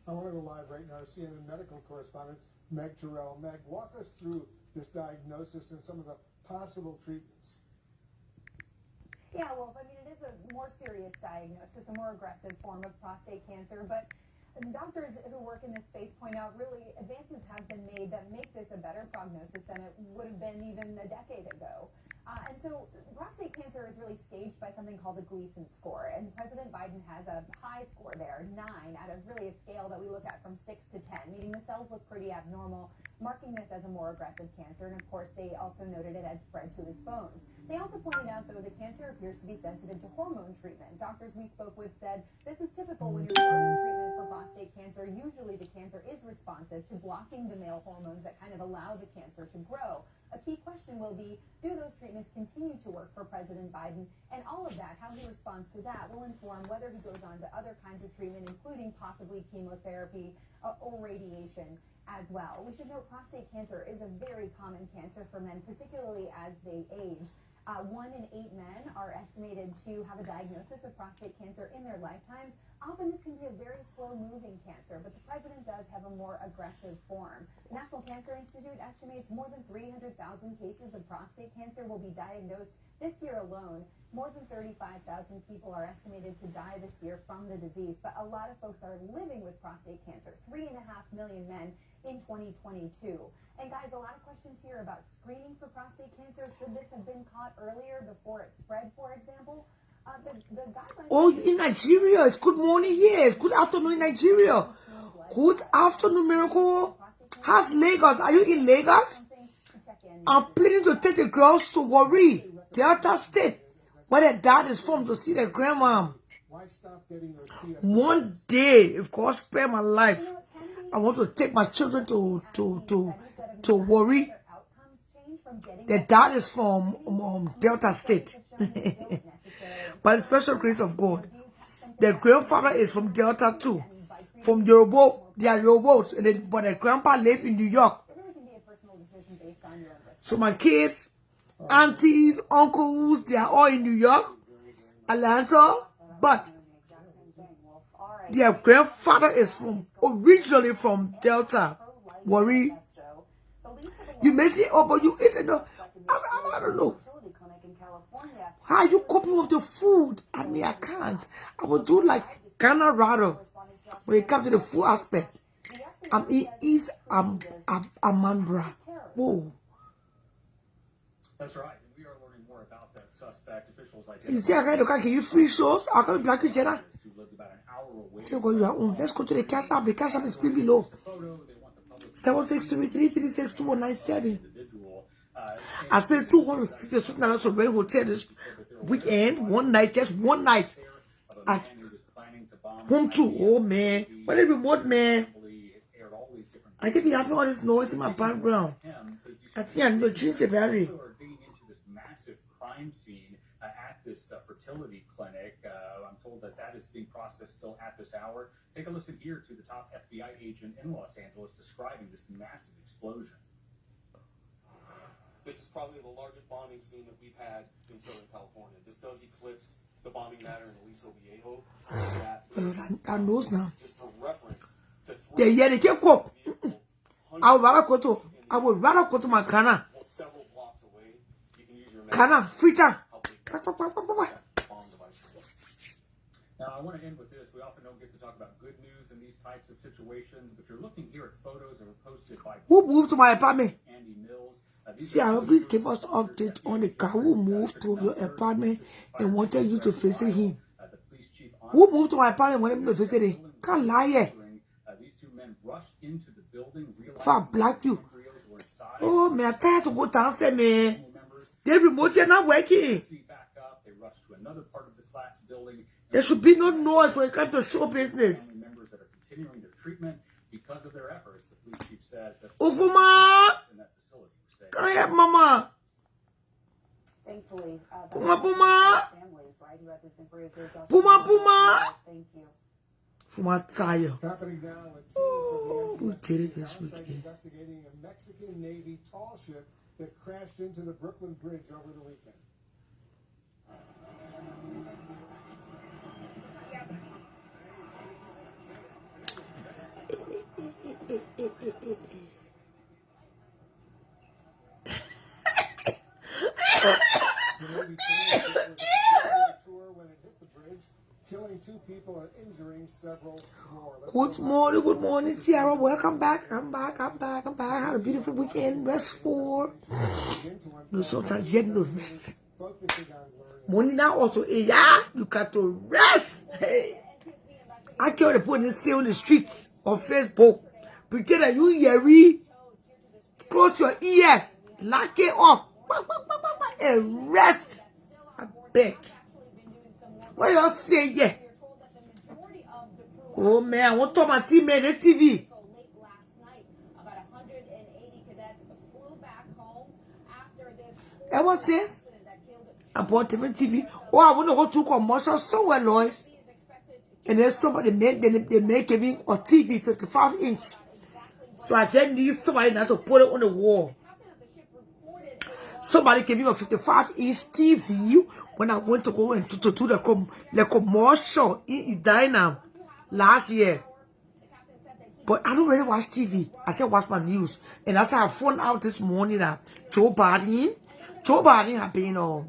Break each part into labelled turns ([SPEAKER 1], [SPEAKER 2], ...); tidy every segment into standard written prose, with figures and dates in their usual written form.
[SPEAKER 1] I want to go live right now. CNN medical correspondent Meg Terrell. Meg, walk us through this diagnosis and some of the possible treatments.
[SPEAKER 2] Yeah, Wolf, I mean, it is a more serious diagnosis, a more aggressive form of prostate cancer, but doctors who work in this space point out really advances have been made that make this a better prognosis than it would have been even a decade ago. And so prostate cancer is really staged by something called the Gleason score, and President Biden has a high score there, 9, out of really a scale that we look at from 6 to 10, meaning the cells look pretty abnormal, marking this as a more aggressive cancer. And of course, they also noted it had spread to his bones. They also pointed out, though, the cancer appears to be sensitive to hormone treatment. Doctors we spoke with said this is typical when you're starting treatment for prostate cancer. Usually the cancer is responsive to blocking the male hormones that kind of allow the cancer to grow. A key question will be, do those treatments continue to work for President Biden? And all of that, how he responds to that, will inform whether he goes on to other kinds of treatment, including possibly chemotherapy or radiation as well. We should note prostate cancer is a very common cancer for men, particularly as they age. 1 in 8 men are estimated to have a diagnosis of prostate cancer in their lifetimes. Often this can be a very slow-moving cancer, but the president does have a more aggressive form. The National Cancer Institute estimates more than 300,000 cases of prostate cancer will be diagnosed this year alone. More than 35,000 people are estimated to die this year from the disease, but a lot of folks are living with prostate cancer, 3.5 million men in 2022. And guys, a lot of questions here about screening for prostate cancer. Should this have been caught earlier before it spread, for example? The guidelines...
[SPEAKER 3] Oh, in Nigeria, it's good morning here. It's good afternoon in Nigeria. Good afternoon, Miracle. How's Lagos? Are you in Lagos? I'm planning to take the girls to Warri, Delta State, where their dad is from, to see their grandma. One day, if God spare my life, I want to take my children to Warri. Their dad is from Delta State. By the special grace of God. Their grandfather is from Delta too. From Yoruba. They are Yorubos, but their grandpa lives in New York. So my kids, aunties, uncles, they are all in New York, Atlanta, but their grandfather is originally from Delta, Warri. You may say, oh, but you eat it. I don't know. How are you coping with the food? I mean, I can't. I would do like Ghana rather when it comes to the food aspect. I'm in East Amambra. Whoa.
[SPEAKER 4] That's right. We are learning more about that suspect. Officials
[SPEAKER 3] you see, I can't give you free shows. I'll come back with Jenna. Let's go to the cash app. The cash app is pretty below. 763-336-2197. I spent $250 for rent hotel this weekend. One night, just one night. At home too. Oh man, what a remote man. I can be having all this noise in my background. I think I need to change the battery.
[SPEAKER 4] At this fertility clinic. I'm told that is being processed still at this hour. Take a listen here to the top FBI agent in Los Angeles describing this massive explosion.
[SPEAKER 5] This is probably the largest bombing scene that we've had in Southern California. This does eclipse the bombing matter in Aliso Viejo.
[SPEAKER 3] I knows now.
[SPEAKER 5] Just for reference to
[SPEAKER 3] they can't cope. I would rather go to my Ghana.
[SPEAKER 5] Several blocks away. You can use your
[SPEAKER 3] Ghana, free time.
[SPEAKER 4] Now, I want to end with this. We often don't get to talk about good news in these types of situations, but you're looking here at photos that were posted by
[SPEAKER 3] who moved to my apartment.
[SPEAKER 4] Andy Mills.
[SPEAKER 3] See, please give us update on the guy who moved to your apartment and wanted you to visit him. Who moved to my apartment and wanted me to visit him? Can't lie here.
[SPEAKER 4] These two men rushed into the building.
[SPEAKER 3] If I block you. Oh, man, I'm tired to go downstairs, man. The remote is not working. There should be no noise when it comes to show business.
[SPEAKER 4] Members that are continuing their treatment because of their efforts. The police chief says that
[SPEAKER 3] Ufuma, can I help Mama?
[SPEAKER 2] Thankfully,
[SPEAKER 3] Puma.
[SPEAKER 2] families, right, who had this embrace
[SPEAKER 3] Puma.
[SPEAKER 2] Thank you.
[SPEAKER 3] Fuma tired.
[SPEAKER 1] Happening now, a team from
[SPEAKER 3] Who
[SPEAKER 1] the
[SPEAKER 3] did it
[SPEAKER 1] NTSB
[SPEAKER 3] this
[SPEAKER 1] is
[SPEAKER 3] weekend?
[SPEAKER 1] investigating a Mexican Navy tall ship that crashed into the Brooklyn Bridge over the weekend. Navy training ship was on a tour when it hit the bridge, killing 2 people and injuring several more.
[SPEAKER 3] Good morning, Sierra. Welcome back. I'm back. I had a beautiful weekend, restful. No, sometimes you get no rest. Morning now also, yeah, you got to rest. Hey, I can't put this say on the streets of Facebook. Pretend that you hear. Close your ear, lock it off, and rest. I beg. What you say, yeah? Oh man, I want to talk about TV, man, the TV. And what says? I bought different TV. Oh, I want to go to commercial somewhere, Lois. And then somebody they make me a TV 55-inch. So I just need somebody now to put it on the wall. Somebody gave me a 55-inch TV when I went to go and to do the commercial in Edina last year. But I don't really watch TV. I just watch my news. And that's how I found out this morning that Joe Biden have been how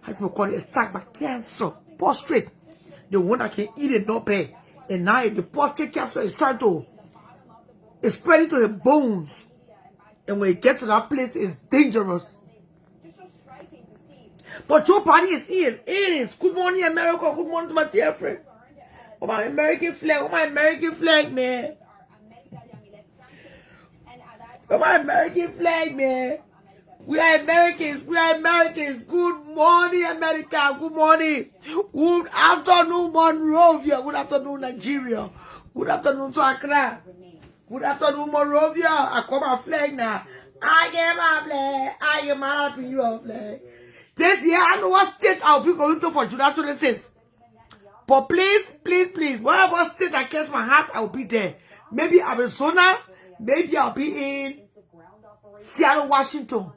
[SPEAKER 3] you call it, attacked by cancer, prostate. The one that can eat it not pay. And now the prostate cancer is trying to spread to the bones. And when you get to that place, it's dangerous. But Joe Biden is in. Good morning, America. Good morning to my dear friend. Oh, my American flag. Oh, my American flag, man. Oh, my American flag, man. We are Americans. Good morning, America. Good morning. Good afternoon, Monrovia. Good afternoon, Nigeria. Good afternoon to Accra. Good afternoon, Monrovia. I call my flag now. I get my flag. I get my happy your flag. This year, I know what state I'll be going to for July 26th. But please, whatever state I catch my heart, I'll be there. Maybe Arizona. Maybe I'll be in Seattle, Washington.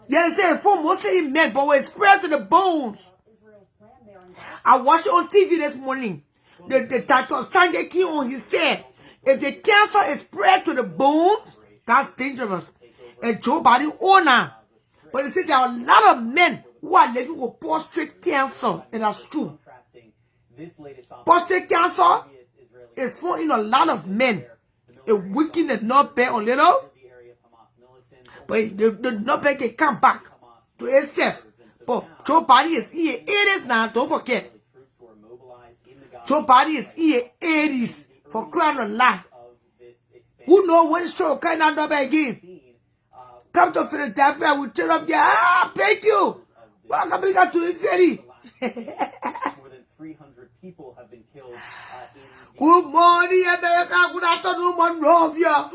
[SPEAKER 3] Yeah, they say for mostly in men, but we're spread to the bones. I watched it on TV this morning. The Dr. Sanjay Kion, he said, if the cancer is spread to the bones, that's dangerous. And Joe Biden owner. But they said there are a lot of men who are living with prostate cancer, and that's true. Prostate cancer is found in a lot of men. A weekend is not bad a little, but the not bad can come back to itself. But Joe Biden is in his 80s now, don't forget. Joe Biden is in his 80s, for crying out loud. Who knows when stroke kind of not bad again? Come to Philadelphia, we turn up there. Thank you. Welcome back to Inferi.
[SPEAKER 5] More than 300 people have been killed
[SPEAKER 3] Good morning, America. Good afternoon, Monrovia.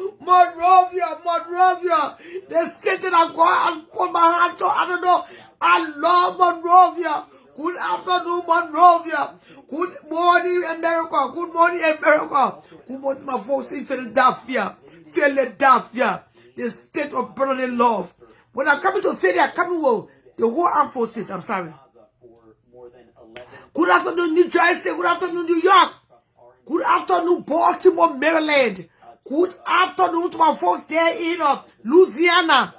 [SPEAKER 3] The city that God has put my hand to, I don't know. I love Monrovia. Good afternoon, Monrovia. Good morning, America. Good morning, my folks in Philadelphia. The state of brotherly love. When I come to Philly, I come with the whole armed forces. I'm sorry. Good afternoon, New Jersey. Good afternoon, New York. Good afternoon, Baltimore, Maryland. Good afternoon to my folks there in Louisiana.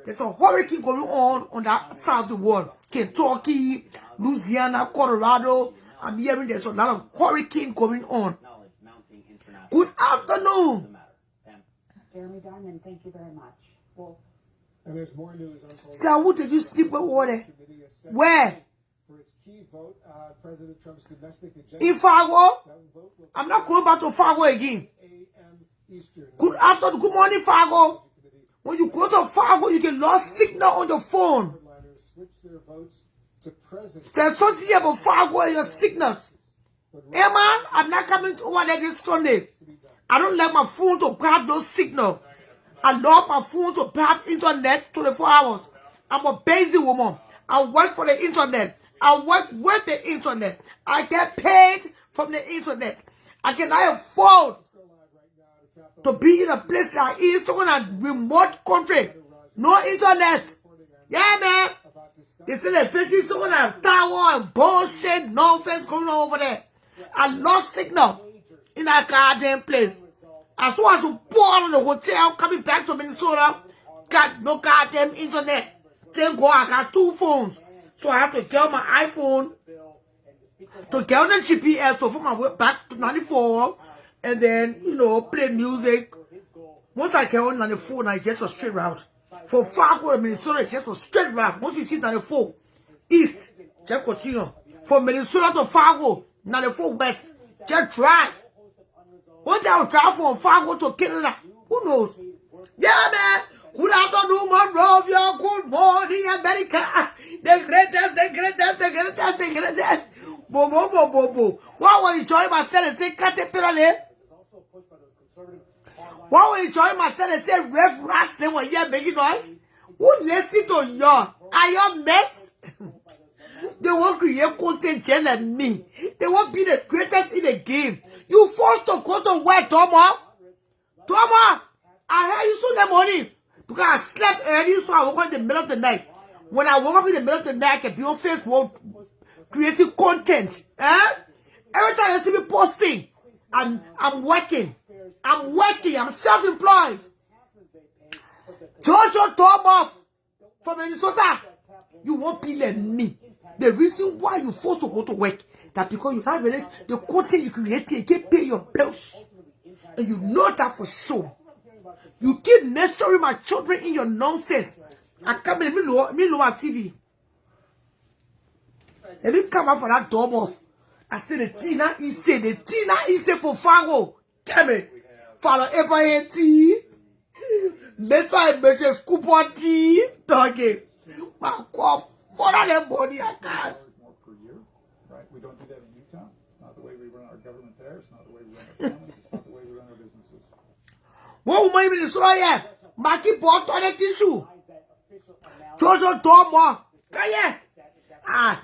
[SPEAKER 3] There's a hurricane going on that side of the world. Kentucky, Louisiana, Colorado. I'm hearing there's a lot of hurricane going on. Good afternoon.
[SPEAKER 6] Jeremy Diamond, thank you very much. Well,
[SPEAKER 1] and there's more news unfolding.
[SPEAKER 3] So, what did you sleep with water? Where?
[SPEAKER 1] For its key vote, President Trump's domestic agenda.
[SPEAKER 3] In Fargo? I'm not going back to Fargo again. Good afternoon. Good morning, Fargo. When you go to Fargo, you get lost signal on your phone. There's something about Fargo and your signals. Emma, I'm not coming over there this Sunday. I don't like my phone to have those signals. I love my phone to have internet 24 hours. I'm a busy woman. I work for the internet. I work with the internet. I get paid from the internet. I cannot afford to be in a place like in a remote country. No internet. Yeah, man. They say they're facing someone at tower and bullshit nonsense going on over there. I lost signal. in that goddamn place. As soon as you born in the hotel, coming back to Minnesota, got no goddamn internet. Then go, I got 2 phones. So I have to get my iPhone to get on the GPS so for my way back to 94 and then, you know, play music. Once I get on 94, I just a straight route. For Fargo to Minnesota, it's just a straight route. Once you see 94 east, just continue. From Minnesota to Fargo, 94 west, just drive. One day I'll drive from Fargo to Canada. Who knows? Yeah, man. Good afternoon, Monrovia. Good morning, America. The greatest. Bo. Why will you enjoy myself and say caterpillar? Why will you enjoy myself and say ref rasting when you're making noise? Who listen to you? Are you mates? They won't create content just like me. They won't be the greatest in the game. You forced to go to work, Thomas. Thomas, I heard you Sunday morning because I slept early, so I woke up in the middle of the night. When I woke up in the middle of the night, I can be on Facebook creating content. Every time you see me posting, I'm working. I'm self-employed. Jojo Thomas from Minnesota, you won't be like me. The reason why you forced to go to work, that because you have really the content you create, you can pay your bills. And you know that for sure. You keep nurturing my children in your nonsense. I come in me lower TV. Let me come out for that door off. I say the Tina is for Fargo. Damn it. Follow Abraham T. Mesa Emergency Scoop on T. Doggy. My God. What are them body I can't?
[SPEAKER 7] More per year, right? We don't do that in Utah. It's not the way we run our government there. It's not the way we run our families. It's not the way we run our businesses.
[SPEAKER 3] What will my minister here? Maki bought toilet tissue. Jojo Tomo.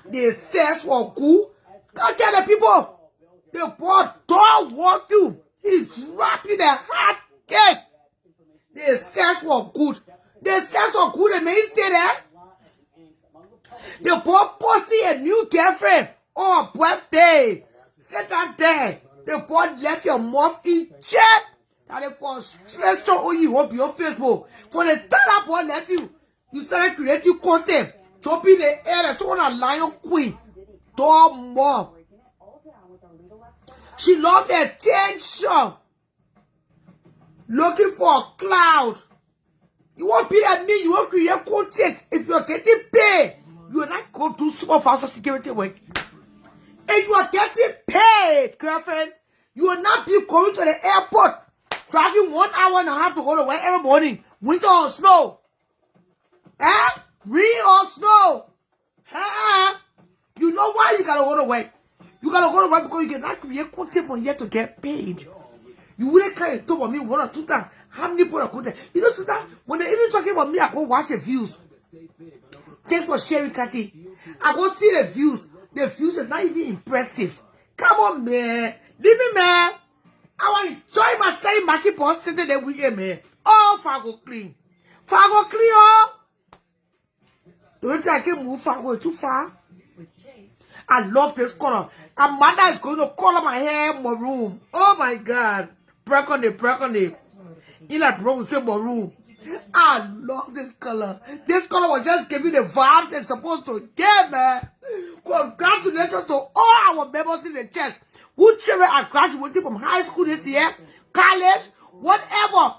[SPEAKER 3] They says for cool. Can't tell the people. The boy don't want you. He drop you the hot cake. They says for good. They says for good. They may stay there. The boy posting a new girlfriend on birthday. Sit down there. The boy left your mouth in check. That is for stress on you on your Facebook. For the time boy left you, you started creating content. Jumping the air. So on a lion queen. More. She loves attention. Looking for a cloud. You won't be like me. You won't create content. If you're getting paid, you will not go to small fast security work. And you are getting paid, girlfriend. You will not be going to the airport, driving 1 hour and a half to go to work every morning, winter or snow. Rain or snow. You know why you gotta go to work? You gotta go to work because you cannot create content from here to get paid. You wouldn't carry talk about me 1 or 2 times. How many people are content? You know, sister, when they even talking about me, I go watch the views. Thanks for sharing, Kathy. I go see the views. The views is not even impressive. Come on, man. Leave me, man. I want to enjoy myself in Maki Boss sitting there weekend, man. Oh, Fargo clean. Fargo clean, oh. Don't think I can move Fargo too far. I love this color. Amanda is going to color my hair maroon. Oh, my God. Break on it. In that room, say maroon. I love this color. This color will just give you the vibes it's supposed to get, man. Congratulations to all our members in the church who children are graduating from high school this year, college, whatever.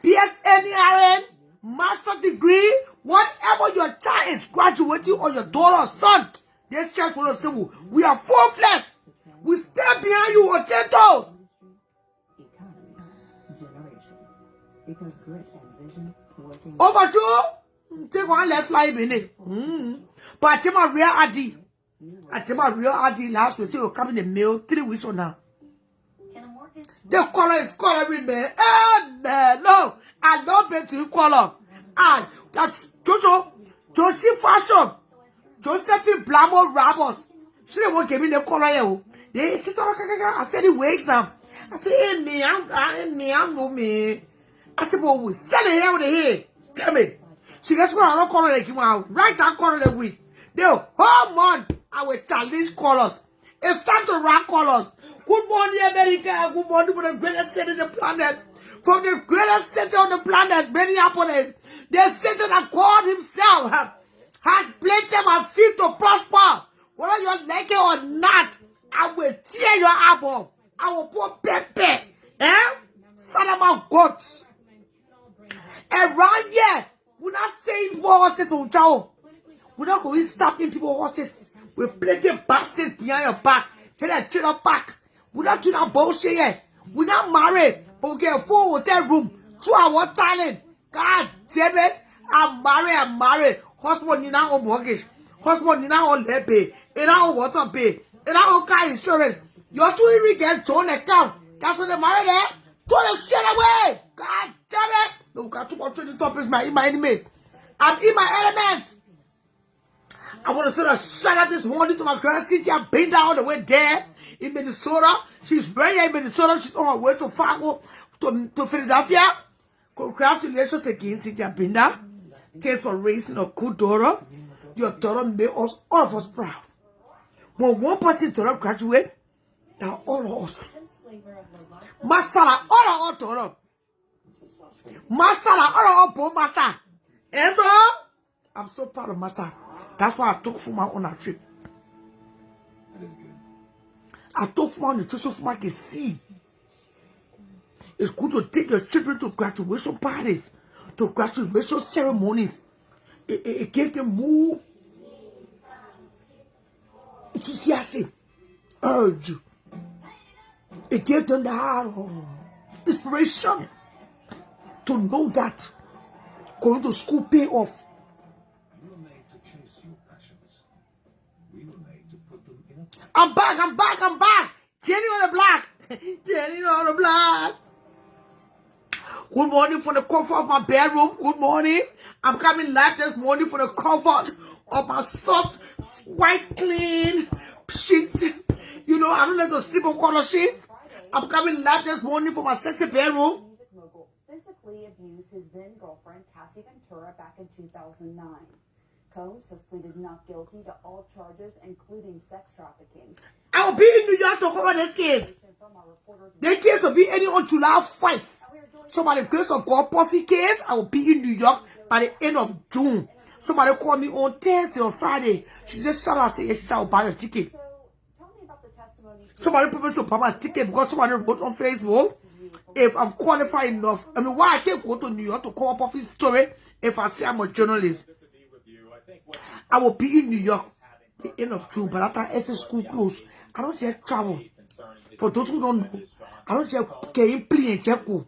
[SPEAKER 3] BSNERN, master degree, whatever your child is graduating or your daughter or son. This church will say, we are full flesh. We stand behind you on 10 toes.
[SPEAKER 6] Because grit and vision working.
[SPEAKER 3] Over to take one left fly minute. But I tell my real ID last week. Say will come in the mail 3 weeks from now. The color is coloring, man. Man, no, I don't bet to color. And that's Josie fashion. Josephine Blamo Rabos. She didn't give me the color. She thought I said it wakes now. I said, hey, me, I'm no me. I said, well, we sell it here with the hair. Tell me. She gets one another color like you out. Right that color that week. The whole month, I will challenge colors. It's time to rock colors. Good morning, America. Good morning from the greatest city on the planet. From the greatest city on the planet, Minneapolis. The city that God himself has placed at my feet to prosper. Whether you like it or not, I will tear your apple. I will put pepper. Son of my God. Around here, we're not saying people horses on chow. We're not going to stop in people horses. We're plenty of bastards behind your back. Tell that trailer back. We're not doing that bullshit yet. We're not married. But we get a full hotel room. Through our talent. God damn it. I'm married. Husband need our own mortgage. Husband need our own lead pay. And our own water pay. And our own car insurance. You're too even get joint account. That's what they're married there. Throw the shit away. God damn it. No, we got too much training topics, in my enemy. I'm in my element. I want to send a shout out this morning to my girl Cynthia, been down all the way there in Minnesota. She's right here in Minnesota. She's on her way to Fargo, to Philadelphia. Congratulations again, Cynthia Binda. Thanks for raising a good daughter. Your daughter made us, all of us, proud. When one person daughter graduate, now all of us. Masala, all of our daughter. Masala, all of our Masa. And so, I'm so proud of Masa. That's why I took for my on a trip.
[SPEAKER 7] That is good.
[SPEAKER 3] I took for my nutrition for my can see. It's good to take your children to graduation parties, to graduation ceremonies. It gave them more enthusiasm, urge. It gave them the inspiration to know that going to school pay off. I'm back. Jenny on the block. Jenny on the block. Good morning from the comfort of my bedroom. Good morning. I'm coming live this morning for the comfort of my soft, white, clean sheets. You know, I don't like to sleep on color sheets. I'm coming live this morning for my sexy bedroom.
[SPEAKER 6] Music mogul physically abused his then girlfriend, Cassie Ventura, back in 2009. Combs has pleaded not guilty to all charges, including sex trafficking.
[SPEAKER 3] I will be in New York to cover this case. The case will be ending on July 1st. So by the grace of God, Puffy case, I will be in New York by the end of June. Somebody called me on Thursday or Friday. She just shut up and said, yes, I will buy a ticket.
[SPEAKER 6] So tell me about the testimony.
[SPEAKER 3] Somebody promised to buy my ticket because somebody wrote on Facebook, if I'm qualified enough. I mean, why I can't go to New York to cover Puffy's story if I say I'm a journalist? I will be in New York the end of June, but after SS school closed, I don't just travel. For those who don't know, I don't just get in play and check go.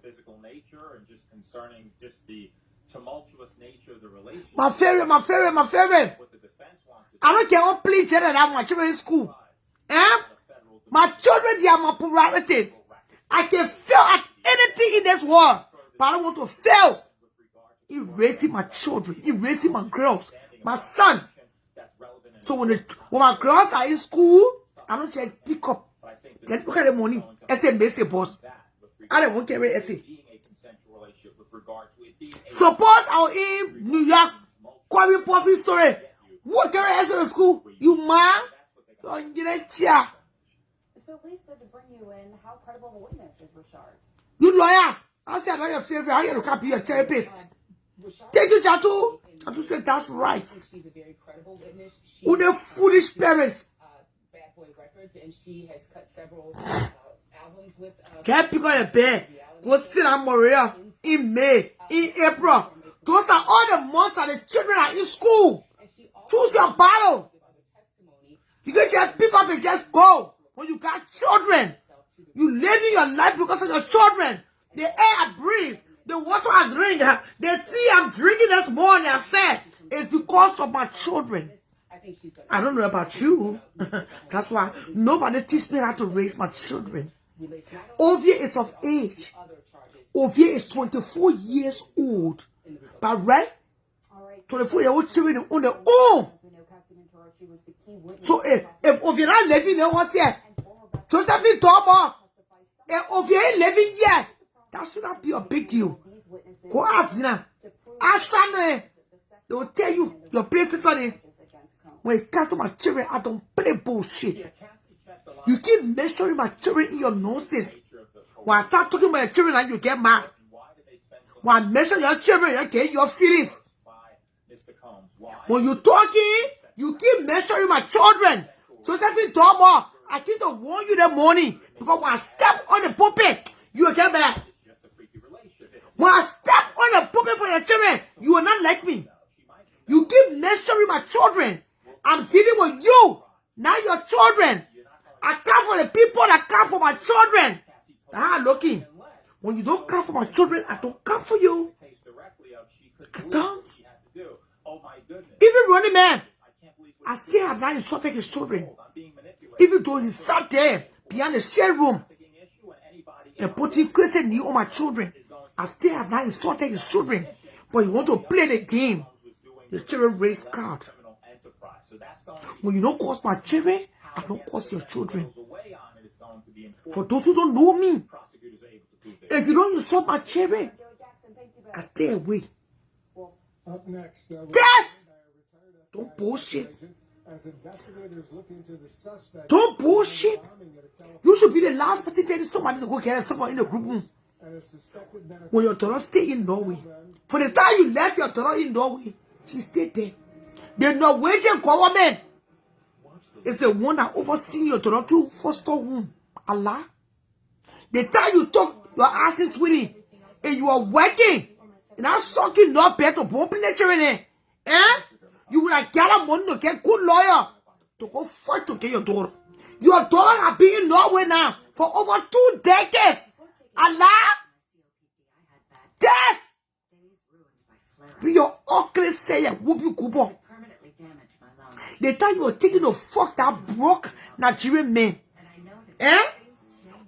[SPEAKER 3] My favorite. I don't get on play jet and I'm my children in school. My children, they are my priorities. I can fail at anything in this world, but I don't want to fail in raising my children, in raising my girls, my son. So when my girls are in school, I don't just pick up. Then look at the money. Essay, messy boss. I don't want to carry essay. Suppose I was in New York, Corey Puffy story. What carry essay to school? You man? Don't get a chair.
[SPEAKER 6] So Lisa, to bring you in, how credible of a witness is Richard?
[SPEAKER 3] You lawyer. I said I know your favorite. How you can't be a therapist? Thank you, Chatu. Chatu said that's right.
[SPEAKER 8] She's a very credible witness.
[SPEAKER 3] Who the foolish parents?
[SPEAKER 8] Bad Boy Records, and she has cut several albums with.
[SPEAKER 3] Can't pick on a bear. Go sit on Maria in May, in April. Those are all the months that the children are in school. Choose your battle. You can just pick up and just go. When you got children, you living your life because of your children. The air I breathe, the water I drink, the tea I'm drinking this morning, I said, is because of my children. I don't know about you. That's why nobody teach me how to raise my children. Ovia is of age. Ovia is 24 years old. But right? 24-year-old children on their own. So if Ovia not living there, what's here? Josephine Tomo. If Ovia ain't living here, that should not be a big deal. Go ask Zina. Ask Sandra. They will tell you your place is on it. When it comes to my children, I don't play bullshit. You keep measuring my children in your noses. When I start talking about your children, and you get mad. When I measure your children, you get your feelings. When you talking, you keep measuring my children. Josephine Tomo, I keep to warn you that morning. Because when I step on the pulpit, you will get mad. When I step on the pulpit for your children, you will not like me. You keep measuring my children. I'm dealing with you, not your children. I come for the people that come for my children. That's how I'm looking. When you don't come for my children, I don't come for you. I don't. Even running man, I still have not insulted his children. Even though he sat there behind the shade room and putting crazy knee on my children, I still have not insulted his children. But he want to play the game. The children race card. When you don't cause my children, I don't cause your children. For those who don't know me, if you don't insult my children, I stay away.
[SPEAKER 1] Up next,
[SPEAKER 3] Yes! Don't bullshit. Don't bullshit. You should be the last person telling somebody to go get someone in the group room. When your daughter stay in Norway, for the time you left your daughter in Norway, she stayed there. The Norwegian government is the one that oversees your daughter through foster home. Allah. The time you talk your ass is winning and you are working and I'm sucking not better bumping the children. You would have gathered money to get good lawyer to go fight to get your daughter. Your daughter has been in Norway now for over 2 decades. Allah. Yes. Be your ugly sayer, whoop you kubo. The time you were taking to fuck that broke Nigerian man.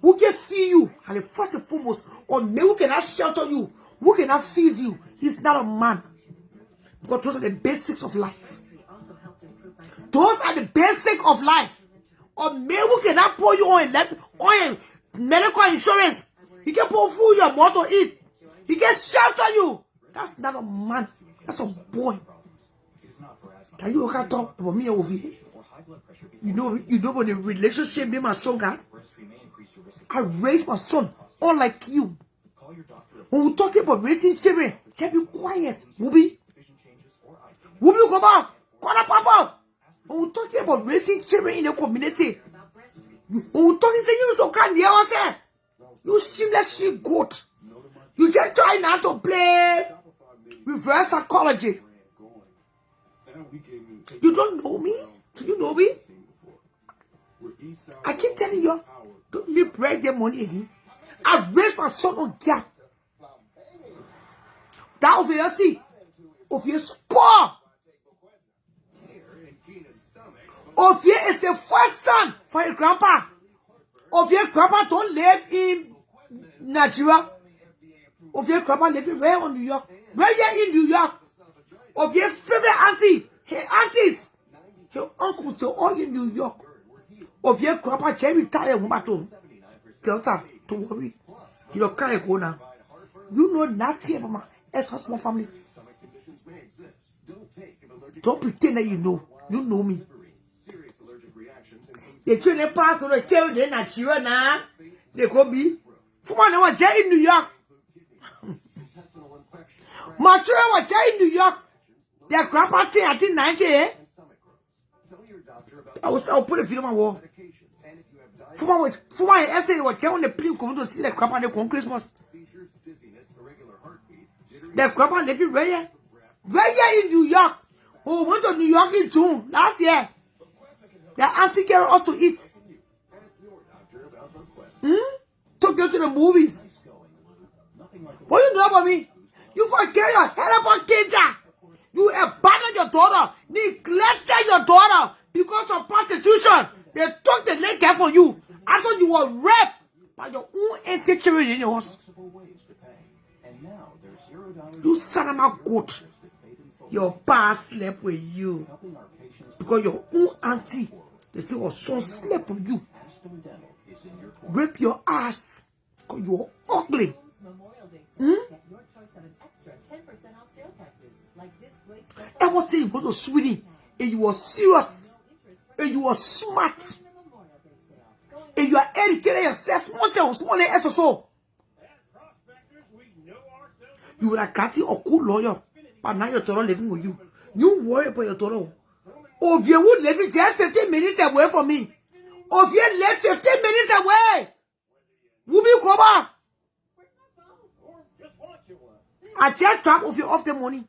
[SPEAKER 3] Who can feed you? And first and foremost, or maybe who cannot shelter you, who cannot feed you, he's not a man. Because those are the basics of life. Those are the basics of life. Or maybe who cannot pour you on medical insurance. He can pour food your mouth to eat. He can shelter you. That's not a man. That's a boy. Can you can't talk about me over here? You know what the relationship me and my son got? I raised my son unlike you. When we talk about raising children, just be quiet. Wubi, come on. Call up, Papa. When we talking about raising children in the community, when we talking, say you so can't hear us. You shameless shit goat. You just try not to play reverse psychology. You don't know me? Do you know me? I keep telling you, don't me break their money again. I raised my son on gap. That over here, see, of your spore. Of here is the first son for your grandpa. Of your grandpa don't live in Nigeria. Of your grandpa living where in New York? Where you in New York? Of your favorite auntie, her aunties, her uncles, they're all in New York. Of your grandpa, Jerry retired woman to Delta, don't worry. You can't go now. You know nothing about my ex-husband family. Don't pretend that you know. You know me. They train the pastor, they tell you in Nigeria now. They go me. Come on, they were in New York. My children were in New York. Their grandpa thing, I think 90, eh? I'll put a video on my wall. For my essay, they were on the plane coming to see their grandpa on Christmas. Their grandpa living right here in New York. Oh, went to New York in June last year. Their auntie carried us to eat. Took them to the movies. What you know about me? You forget your head about Kenya. You abandoned your daughter, neglected your daughter because of prostitution. They took the leg care for you. I thought you were raped by your own anti-children in your house. You son of a goat. Your pa slept with you. Because your own auntie, they say your son slept with you. Rape your ass. Because you are ugly. I was saying you go to Sweden and you were serious and you were smart. If you are educated yourself, small SSO, you would have got a cool lawyer. But now your daughter living with you. You worry about your daughter. If you would live just 15 minutes away from me. If you live 15 minutes away, we'll be covered. I just drop off you off the money.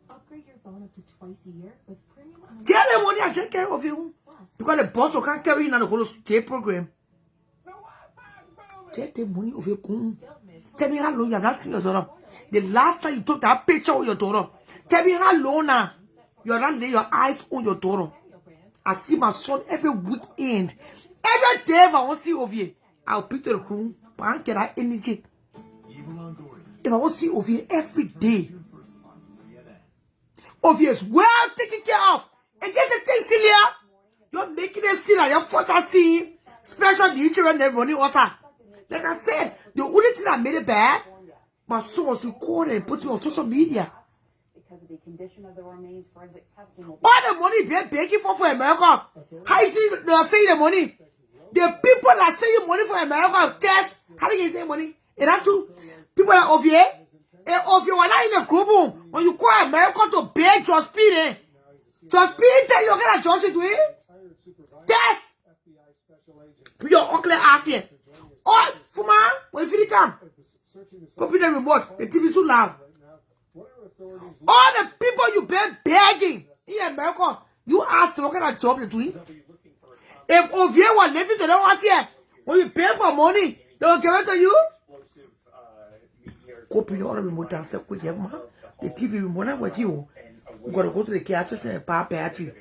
[SPEAKER 9] Upgrade your phone up to twice a year with premium.
[SPEAKER 3] Tell the money I take care of you. Because the boss will can't carry in on the whole state program. Take the money of your coon. Tell me how long you have not seen your daughter. The last time you took that picture of your daughter. Tell me how long now you have not laid your eyes on your daughter. I see my son every weekend. Every day if I want to see over here, I'll pick to the room. But I don't get that energy. If I want to see over here every day. Over here is well taken care of. And just the thing, Celia. You're making it seem like your first are seeing special needs children and running also. Like I said, the only thing that made it bad, my son was recorded and put it on social media.
[SPEAKER 6] Because of the condition of the remains, forensic testing will be...
[SPEAKER 3] All the money they're begging for America. How you think they're saying the money? The people that say you money for America test. How do you get money? Is that true? People are over here. And over here, when I in the group room, when you call America to beg Just Speed, Just Speed tell you get a judge to it. Test. Put your ugly ass here. Oh, Fuma, when you come, go put the remote. The TV too loud. All the people you been begging in America, you ask them what kind of job they doing. If Ovie was living to them once here, when you pay for money, they will give it to you. Go put your remote downstairs with you, man. The TV remote not with you. You gotta go to the gas station and buy battery.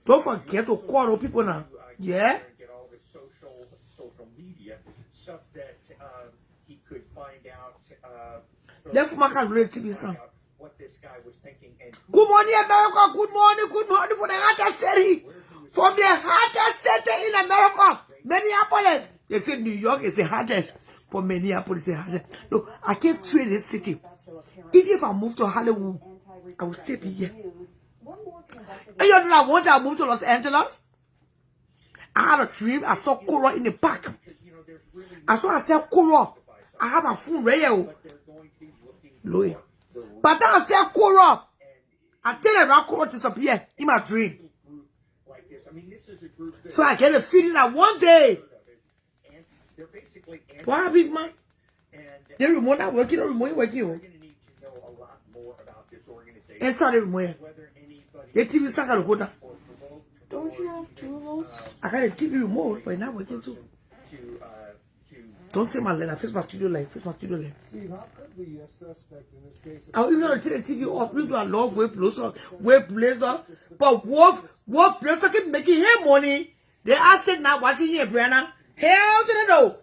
[SPEAKER 3] Don't forget to call those people now. Yeah?
[SPEAKER 10] Get all the social media stuff that he could find out.
[SPEAKER 3] Left my car ready to be son.
[SPEAKER 10] What this guy was thinking. And
[SPEAKER 3] good morning, America. Good morning for the hottest city. From the hottest city in America, Minneapolis. They say New York is the hottest. For Minneapolis, the hottest. Look, I can't trade this city. Even if I move to Hollywood, I will still be here. And you know I want to move to Los Angeles? I had a dream. I saw Cora in the park. I saw Cora. I have my phone radio. Louis. But then I said Cora. I tell them about Cora disappear in my dream. So I get a feeling that one day. Why, big man? The remote not working, the remote working. And try the remote. The TV is not going to go down.
[SPEAKER 9] Don't you have two remotes?
[SPEAKER 3] I got a TV remote, but it's not working too. Don't take my leg. I face my studio light. Face my studio light.
[SPEAKER 1] Steve, how could the suspect in this case...
[SPEAKER 3] I'll even take the TV off. We do a lot of web blazer. But what blazer keep making him money? They are sitting now watching here, Brianna. Hell to the no.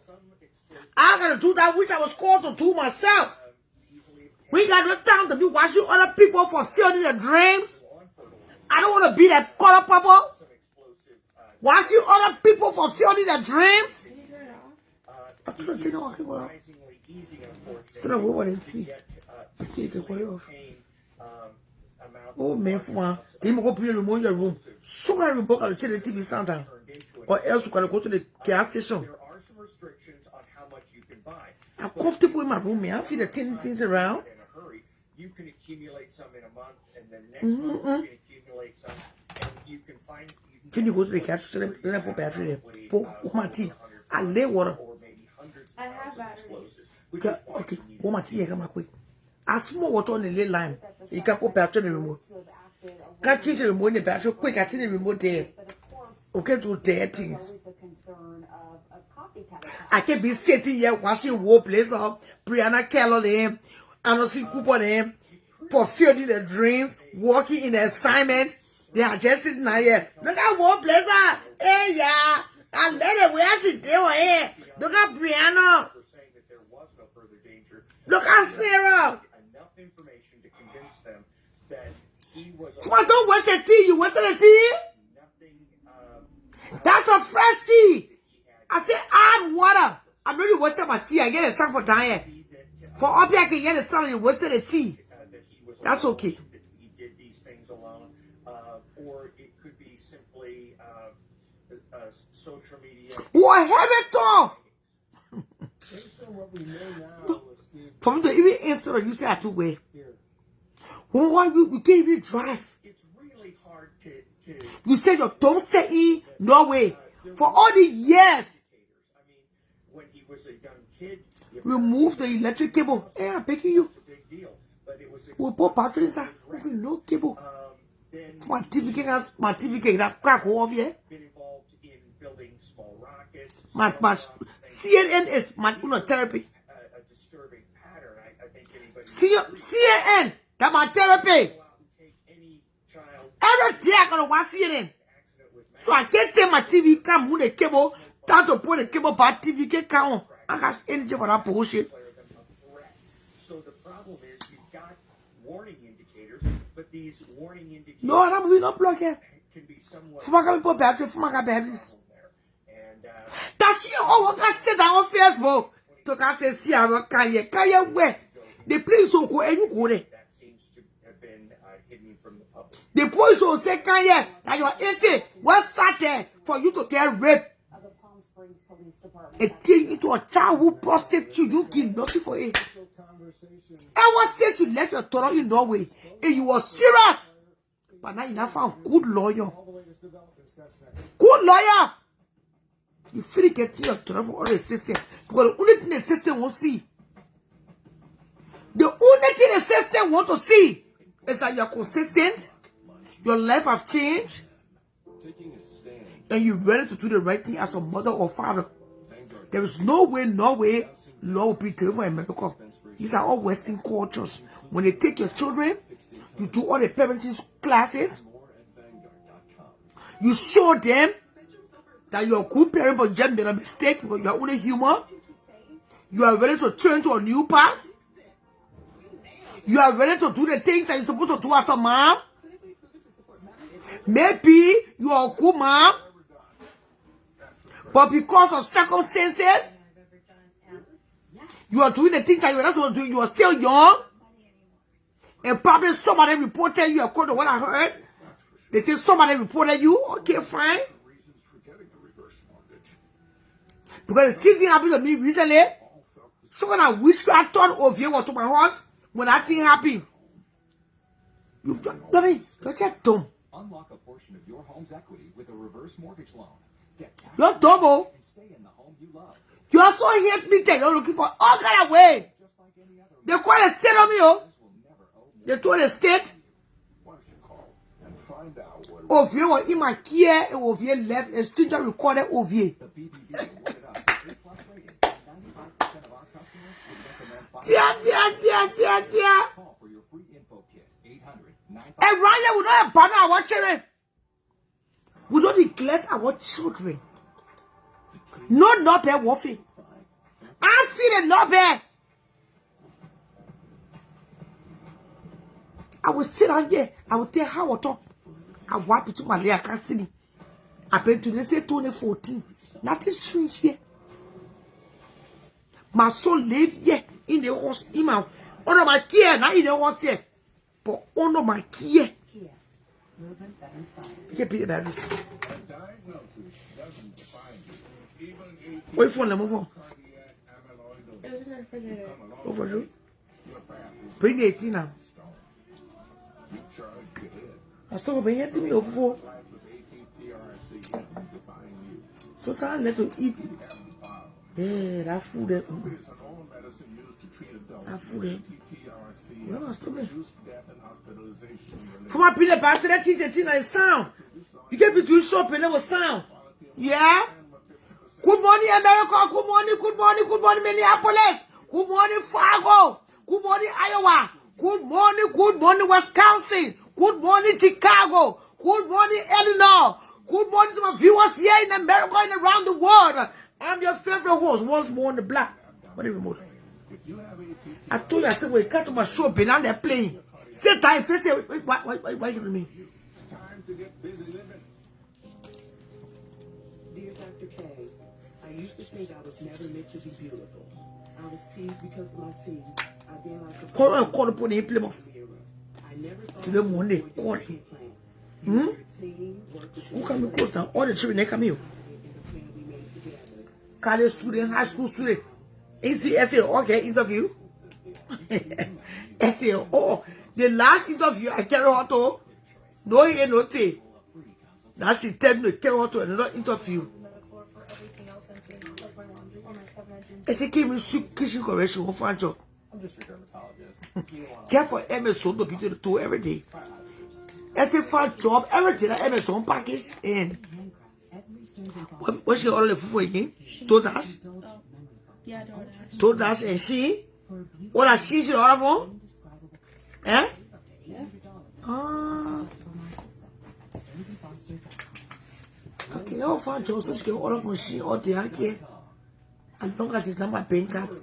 [SPEAKER 3] I gotta do that which I was called to do myself. We got no time to be watching other people fulfilling their dreams. I don't want to be that color purple. Watching other people fulfilling their dreams. I couldn't take no okay, well. So that what they see. You can call it off. Oh man, for one. They go put your remote in your room. So I remote can turn the TV sound down. Or else you can go to the gas station. I'm comfortable in my room, man. I feel the things around.
[SPEAKER 10] You can accumulate some in a month, and then next month you can accumulate some, and you can find.
[SPEAKER 3] Can you go to the gas station? Then I put battery there. Put my tea. I lay water.
[SPEAKER 9] I have batteries.
[SPEAKER 3] Okay, what my tea? I come quick. I small water on the lay line. You can put battery in the remote. Can't change the remote in the battery quick. I think the remote there. Okay, do their things. I can't be sitting here watching war plays up. Brianna Kellogg them. Anderson Cooper them. Fulfilling their dreams. Working in the assignment. They are just sitting here. Look at war blazer. Hey, yeah. I let it where she do here. Look at Brianna. Look at Sarah.
[SPEAKER 10] Enough information to convince them that he was.
[SPEAKER 3] Come on, don't waste the tea. You wasted the tea? That's a fresh tea. I said add water. I know you wasted my tea. I get a sun for dying. For up here I can get a sun and you wasted the tea. That's okay.
[SPEAKER 10] He did these things alone. Or it could be simply social media.
[SPEAKER 3] What happened to?
[SPEAKER 1] Based on what we know now, Steve,
[SPEAKER 3] From the even answer you say two way.
[SPEAKER 1] here.
[SPEAKER 3] Why we can't even drive?
[SPEAKER 10] It's really hard to
[SPEAKER 3] You said you don't say in Norway for all the years.
[SPEAKER 10] I mean, when he was a young kid,
[SPEAKER 3] Remove the electric cable. Hey, I'm begging you.
[SPEAKER 10] it's a big deal. But it was
[SPEAKER 3] We'll put battery inside. No cable.
[SPEAKER 10] then
[SPEAKER 3] My TV can that crack off here.
[SPEAKER 10] been involved in building small rockets.
[SPEAKER 3] My CNN is my therapy.
[SPEAKER 10] A disturbing pattern. I think anybody
[SPEAKER 3] CNN, that's my therapy.
[SPEAKER 10] go out and take any child
[SPEAKER 3] Every day I'm gonna watch CNN.
[SPEAKER 10] accident with
[SPEAKER 3] So I can't take my TV, can't move the cable, time to put the cable back, TV can come on. I got energy for that bullshit.
[SPEAKER 10] declare them a threat. So the problem is you've got warning indicators, but these warning indicators
[SPEAKER 3] No, I'm really not plug here.
[SPEAKER 10] can be somewhat
[SPEAKER 3] For my put battery, for my batteries.
[SPEAKER 10] there. And
[SPEAKER 3] That she all can sit down on Facebook. To can say, see, I will can where? The police will go and you go there.
[SPEAKER 10] that seems to have been hidden from the public.
[SPEAKER 3] The police will say, can you? That you are 80. What's sat there for you to get raped?
[SPEAKER 6] Of the Palm Springs Police Department.
[SPEAKER 3] And take you to a child who prostitute, you give nothing for it.
[SPEAKER 1] Conversation.
[SPEAKER 3] Ever since you left your daughter in Norway, and you were serious. But now you have found good lawyer.
[SPEAKER 1] All the latest developments. That's next.
[SPEAKER 3] Good lawyer. You feel getting your daughter for all the system. Because the only thing the system won't see. The only thing the system want to see is that you're consistent, your life have changed, and you're ready to do the right thing as a mother or father. There is no way Norway law will be taken for America. These are all Western cultures. When they take your children, you do all the parenting classes. You show them that you're a good parent, but you just made a mistake because you are only human. You are ready to turn to a new path. You are ready to do the things that you're supposed to do as a mom. Maybe you are a good mom, but because of circumstances, you are doing the things that you're not supposed to do. You are still young. And probably somebody reported you according to what I heard. They say somebody reported you. Okay, fine. Because the same thing happened to me recently. So when I wish I thought of you to my house, when that thing happened, you've done. Let me, you're just dumb.
[SPEAKER 11] Unlock a portion of your home's equity with a reverse mortgage loan. Get tax
[SPEAKER 3] You're double.
[SPEAKER 11] and stay in the home you love.
[SPEAKER 3] You also hate me that you're looking for all kind of way.
[SPEAKER 11] Just like any other
[SPEAKER 3] They call the state on me, oh.
[SPEAKER 11] will never owe more.
[SPEAKER 3] They told the state,
[SPEAKER 12] Why don't you call and find out what
[SPEAKER 3] Ovie was in my care, and Ovie left, and stranger recorded Ovie.
[SPEAKER 11] The BBB awarded us a A+ rating. 95% of our customers would recommend
[SPEAKER 3] Tia.
[SPEAKER 11] Call for your free info kit. 800-95.
[SPEAKER 3] And right here, we don't abandon our children. We don't neglect our children. No, not bad, Wolfie. I see the not bad. I will sit down here. I will tell how I talk. I wipe it to my leg. I can't see it. I paid today, say 2014. Nothing strange here. My soul live here in the house. In my, under my care, not in the house here. But under my care.
[SPEAKER 8] Movement that inspires.
[SPEAKER 3] You can't beat the batteries.
[SPEAKER 12] a diagnosis doesn't define you. Even
[SPEAKER 3] Where you phone them over?
[SPEAKER 12] cardiac amyloidosis come along
[SPEAKER 3] Over you.
[SPEAKER 12] your path is
[SPEAKER 3] Bring the 18 now.
[SPEAKER 12] stone. You charge your head.
[SPEAKER 3] I still been here to me over for.
[SPEAKER 12] Life with ATTRC doesn't define you.
[SPEAKER 3] So time let to eat.
[SPEAKER 12] You haven't found.
[SPEAKER 3] Yeah, that food there.
[SPEAKER 12] It's an oral medicine used to treat adults
[SPEAKER 3] I
[SPEAKER 12] with
[SPEAKER 3] fool it.
[SPEAKER 12] ATTRC
[SPEAKER 3] No,
[SPEAKER 12] to
[SPEAKER 3] still me.
[SPEAKER 12] reduce death and hospitalization related
[SPEAKER 3] For my peanut butter, that teacher thing that is sound. You get me to shop and it was sound. Yeah? Good morning, America. Good morning, Minneapolis. Good morning, Fargo. Good morning, Iowa. Good morning, Wisconsin. Good morning, Chicago. Good morning, Illinois. Good morning to my viewers here in America and around the world. I'm your favorite host, once more on the block. What even more? I told you, I said, when you cut to my show, and now they're playing. Say time, face it. Why you me?
[SPEAKER 12] It's time to get busy living.
[SPEAKER 13] Dear Dr. K, I used to think I was never meant to be beautiful. I was teased because of my teeth. I didn't like a
[SPEAKER 3] Call the pony in Plymouth.
[SPEAKER 13] I never thought
[SPEAKER 3] Today Monday, call it.
[SPEAKER 13] implants.
[SPEAKER 3] Who can be close down? All the children, they come here. college student, high school student. Essay, okay, interview. Essay, oh, the last interview I carry her to, no here, no tea. Now she tell me to carry her to another interview. Essay came in kitchen correction for a job.
[SPEAKER 7] I'm just your dermatologist.
[SPEAKER 3] Care for Amazon to be to do every day. Essay for job, everything that Amazon package in. What's she order for again? DoorDash?
[SPEAKER 14] Yeah, DoorDash.
[SPEAKER 3] DoorDash and she? What are she should order for? Eh?
[SPEAKER 14] Yes.
[SPEAKER 3] Ah. Okay, I'll find Joe so she can order from she or the okay. As long as it's not my bank card.
[SPEAKER 12] We'll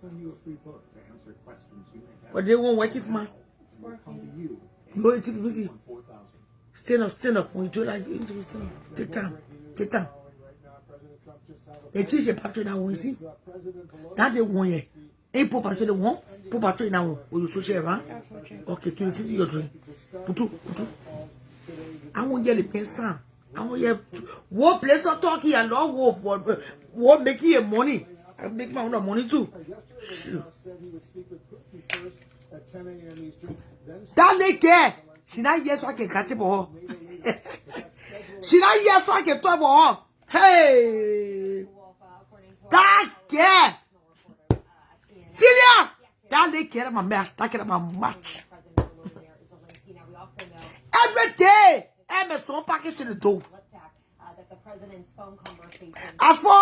[SPEAKER 12] send you a free book to answer questions you may have.
[SPEAKER 3] But they won't work it for my. No, it's busy. Stand up. When you do like take time. They change the pattern now. When you see that they want you. Ain't pop pattern they want. Pop pattern now. Will you switch around? Okay, to the city you're doing. Putu. I won't get the pension. I won't get what place of talking and not what making your money. I make my own money too. That lady, she not here so I can catch it for her. She not here so I can talk about her. Hey, that girl, Celia, that lady care my match. That care my match. Every day, Amazon package to the door. Ask more.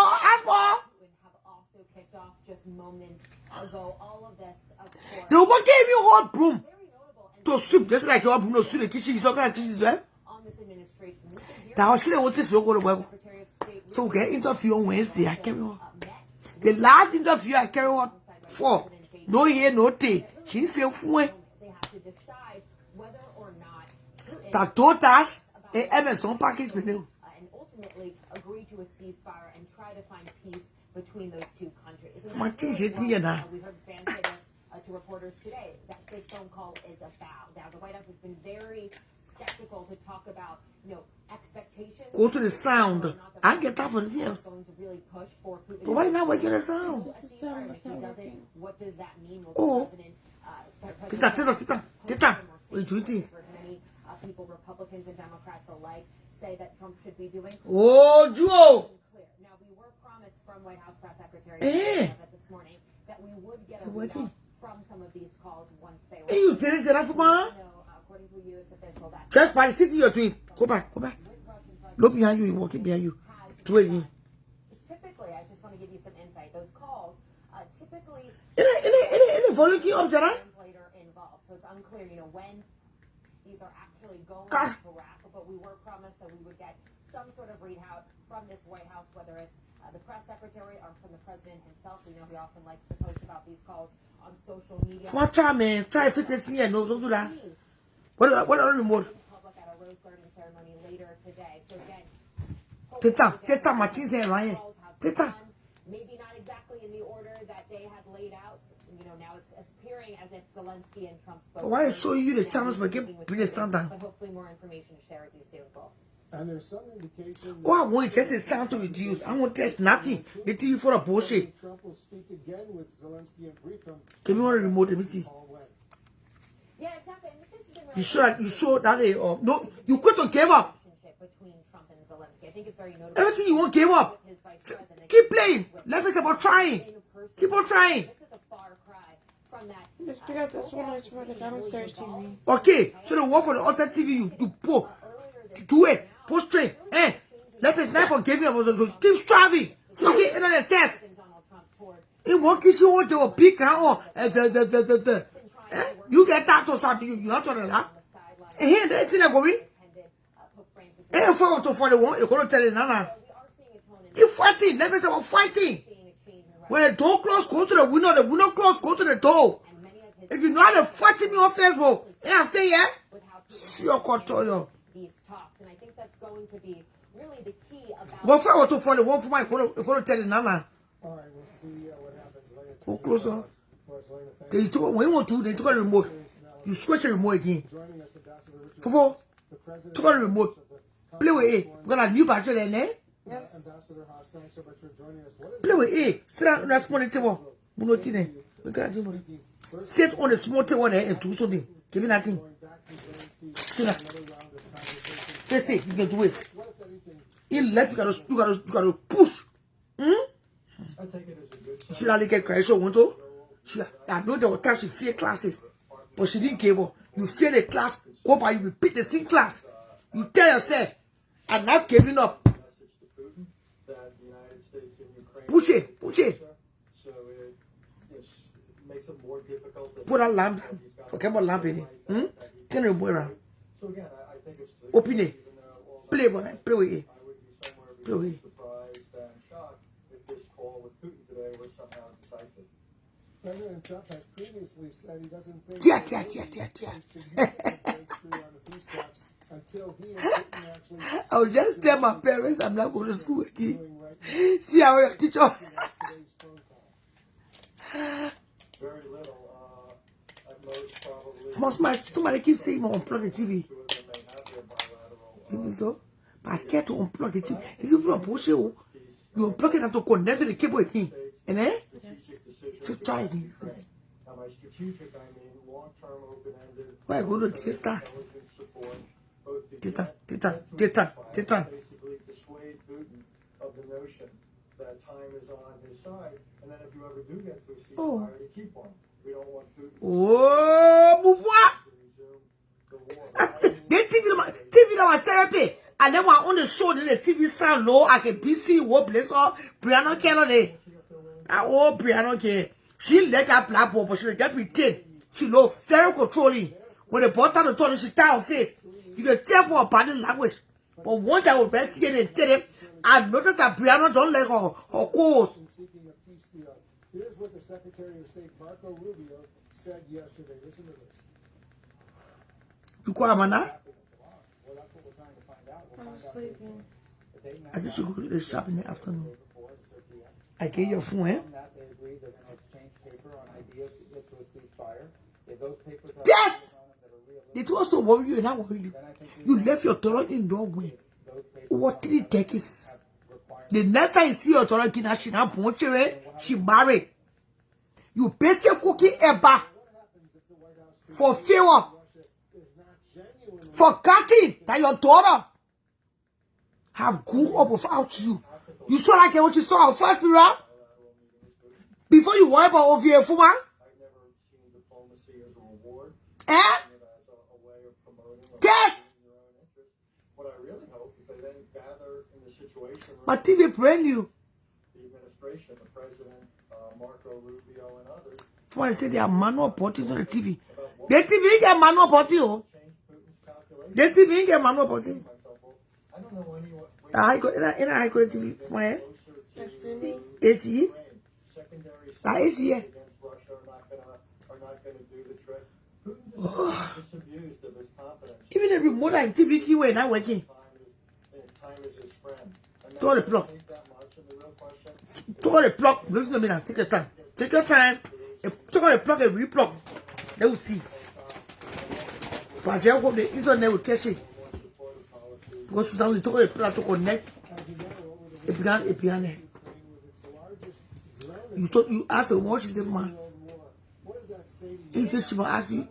[SPEAKER 3] The woman gave me a hot broom to sweep, just like your broom to sweep the kitchen. Is okay, kitchen is there. Now she want to go to work. So we get interview on Wednesday. I carry her. The last interview I carry her for. No here, no tea. She said, "Fue." That DoorDash and Amazon package with you.
[SPEAKER 6] And ultimately agree to a ceasefire and try to find peace between those two countries.
[SPEAKER 3] My teacher,
[SPEAKER 6] we heard Van say this to reporters today that this phone call is about. Now, the White House has been very skeptical to talk about, expectations.
[SPEAKER 3] Go to the sound. I get that for the years.
[SPEAKER 6] Going to really push for Putin.
[SPEAKER 3] But why not waking the sound?
[SPEAKER 6] What does that mean?
[SPEAKER 3] Oh, sit down. We're doing things.
[SPEAKER 6] People, Republicans and Democrats alike, say that Trump should be doing.
[SPEAKER 3] Oh, Joe.
[SPEAKER 6] Now, we were promised from White House Press Secretary this morning that we would get a readout from some of these calls once they were.
[SPEAKER 3] Hey, you tell us enough, man.
[SPEAKER 6] According to a U.S. official, that
[SPEAKER 3] just by the city you're doing. Go back. Look behind you. You're walking behind you. Do it again.
[SPEAKER 6] Typically, I just want to give you some insight. Those calls, typically,
[SPEAKER 3] any volunteer object,
[SPEAKER 6] later involved. So it's unclear, when these are actually going to Iraq, but we were promised that we would get some sort of readout from this White House, whether it's the press secretary or from the president himself. We know he often likes to post about these calls on social media.
[SPEAKER 3] What time, man? Try 15 years. No, don't do that. What are the remote?
[SPEAKER 6] Public at a Rose Garden ceremony later today. So again,
[SPEAKER 3] Teta, Martin's here, Ryan. Teta.
[SPEAKER 6] Maybe not exactly in the order that they had laid out. Now it's appearing as if Zelensky and Trump spoke.
[SPEAKER 3] Why is showing you the channels for bring the sound down?
[SPEAKER 6] But hopefully more information to share with you soon, Paul.
[SPEAKER 1] And there's some indication.
[SPEAKER 3] Oh, I want just the sound to reduce. I won't test nothing. The TV for a bullshit.
[SPEAKER 1] Trump will speak again with Zelensky and brief him.
[SPEAKER 3] Give me one remote. Let me see.
[SPEAKER 6] Yeah, exactly.
[SPEAKER 3] You show that they no, you quit to give up.
[SPEAKER 6] Between Trump and Zelensky, I think it's very notable.
[SPEAKER 3] Everything you won't give up. Keep playing. Life is about trying. Keep on trying.
[SPEAKER 6] This is a far cry from that.
[SPEAKER 14] Let's pick out this one is for the downstairs TV.
[SPEAKER 3] Okay, so the one for the outside TV you pull. Do it. Push straight. Life is not for giving up. So keep striving. So get another test. In one case you want to pick out you get that to start you have to that. And here that's in a going. And for the one, you're going to tell it, Nana. Keep fighting. Never say about fighting. When the door closed, go to the window closed, go to the door. If you know how to fight me on Facebook, I stay here. See your control.
[SPEAKER 6] These talks, and I think that's going to be really the key about.
[SPEAKER 3] What for to follow one for my going to tell it, Nana.
[SPEAKER 1] All right, we'll see what happens later.
[SPEAKER 3] Go closer. They took when you want to, they took a remote. You switch the remote again. Took a remote. Play with it. We got a new battery in there.
[SPEAKER 1] Ambassador Haas, thanks so much for joining us. What is
[SPEAKER 3] Play with it. Sit down on that small table. Sit on the small table and do something. Give me nothing. Sit down. That's it. You can do it. In left, you gotta push. She didn't get crazy. I know there were times she failed classes, but she didn't give up. You fail a class, go by, you repeat the same class. You tell yourself, I'm not giving up. Push it, push it. Put a lamp down. Forget about lamp in it. Can you move around? Open it. Play with it. Play with it. Play with it.
[SPEAKER 1] President Trump has previously said he doesn't think until he and Putin actually
[SPEAKER 3] I'll just tell my parents I'm not going to school again. See how your teacher.
[SPEAKER 15] Very little. At most, probably.
[SPEAKER 3] Somebody keeps saying unplug the TV. But I'm scared to unplug the TV. These people are bullshit. You unplug it and to connect to the cable again. And then to try it. Why go to this time? Data.
[SPEAKER 15] Basically dissuade Putin of the notion that time is on his side, and then if you ever do get to a ceasefire, to keep one. We don't want Putin to resume the war.
[SPEAKER 3] TV my therapy. And then on the show, the TV sound low. I can PC what place or piano can oh piano can. She let that black ball, but she get me tin. She know very controlling. When the bottom of the toilet, she tie her face. You can tell for a body language. But once I was resting and tell him, I noticed that Brianna don't like her course.
[SPEAKER 1] Here's what the Secretary of State Marco Rubio said yesterday. Listen to this.
[SPEAKER 3] You call him now?
[SPEAKER 14] I was sleeping.
[SPEAKER 3] I think you go to the shop in the afternoon. I get your phone, eh? Yes! It also worry you and I worry you. You left your daughter in doorway. Over 3 decades. The next time you see your daughter again, she not born, she married. You basically cooking ever for favor, forgetting that your daughter have grown up without you. You saw like what you saw her first period? Before you worry about over here, Fuma? Eh? Yes!
[SPEAKER 15] What I really hope is they then gather in the situation.
[SPEAKER 3] My TV brand new.
[SPEAKER 15] The administration, the president, Marco Rubio, and others.
[SPEAKER 3] Somebody said there are manual buttons on the TV. The TV get manual button, oh. The TV get manual button.
[SPEAKER 15] I don't know any way.
[SPEAKER 3] I got in I got TV. Where? AC. Like AC.
[SPEAKER 15] Against Russia are not going to do the trick. Putin is disabused of his confidence.
[SPEAKER 3] Even the remote and TV key were not working.
[SPEAKER 15] Time is his friend.
[SPEAKER 3] Throw the plug. Throw the plug. Listen to me now. Take your time. Take your time. Throw the plug and replug. They will see. But I hope the internet will catch it. Because you took the plug to connect. It began. You asked her what she said, man. He said she will ask you.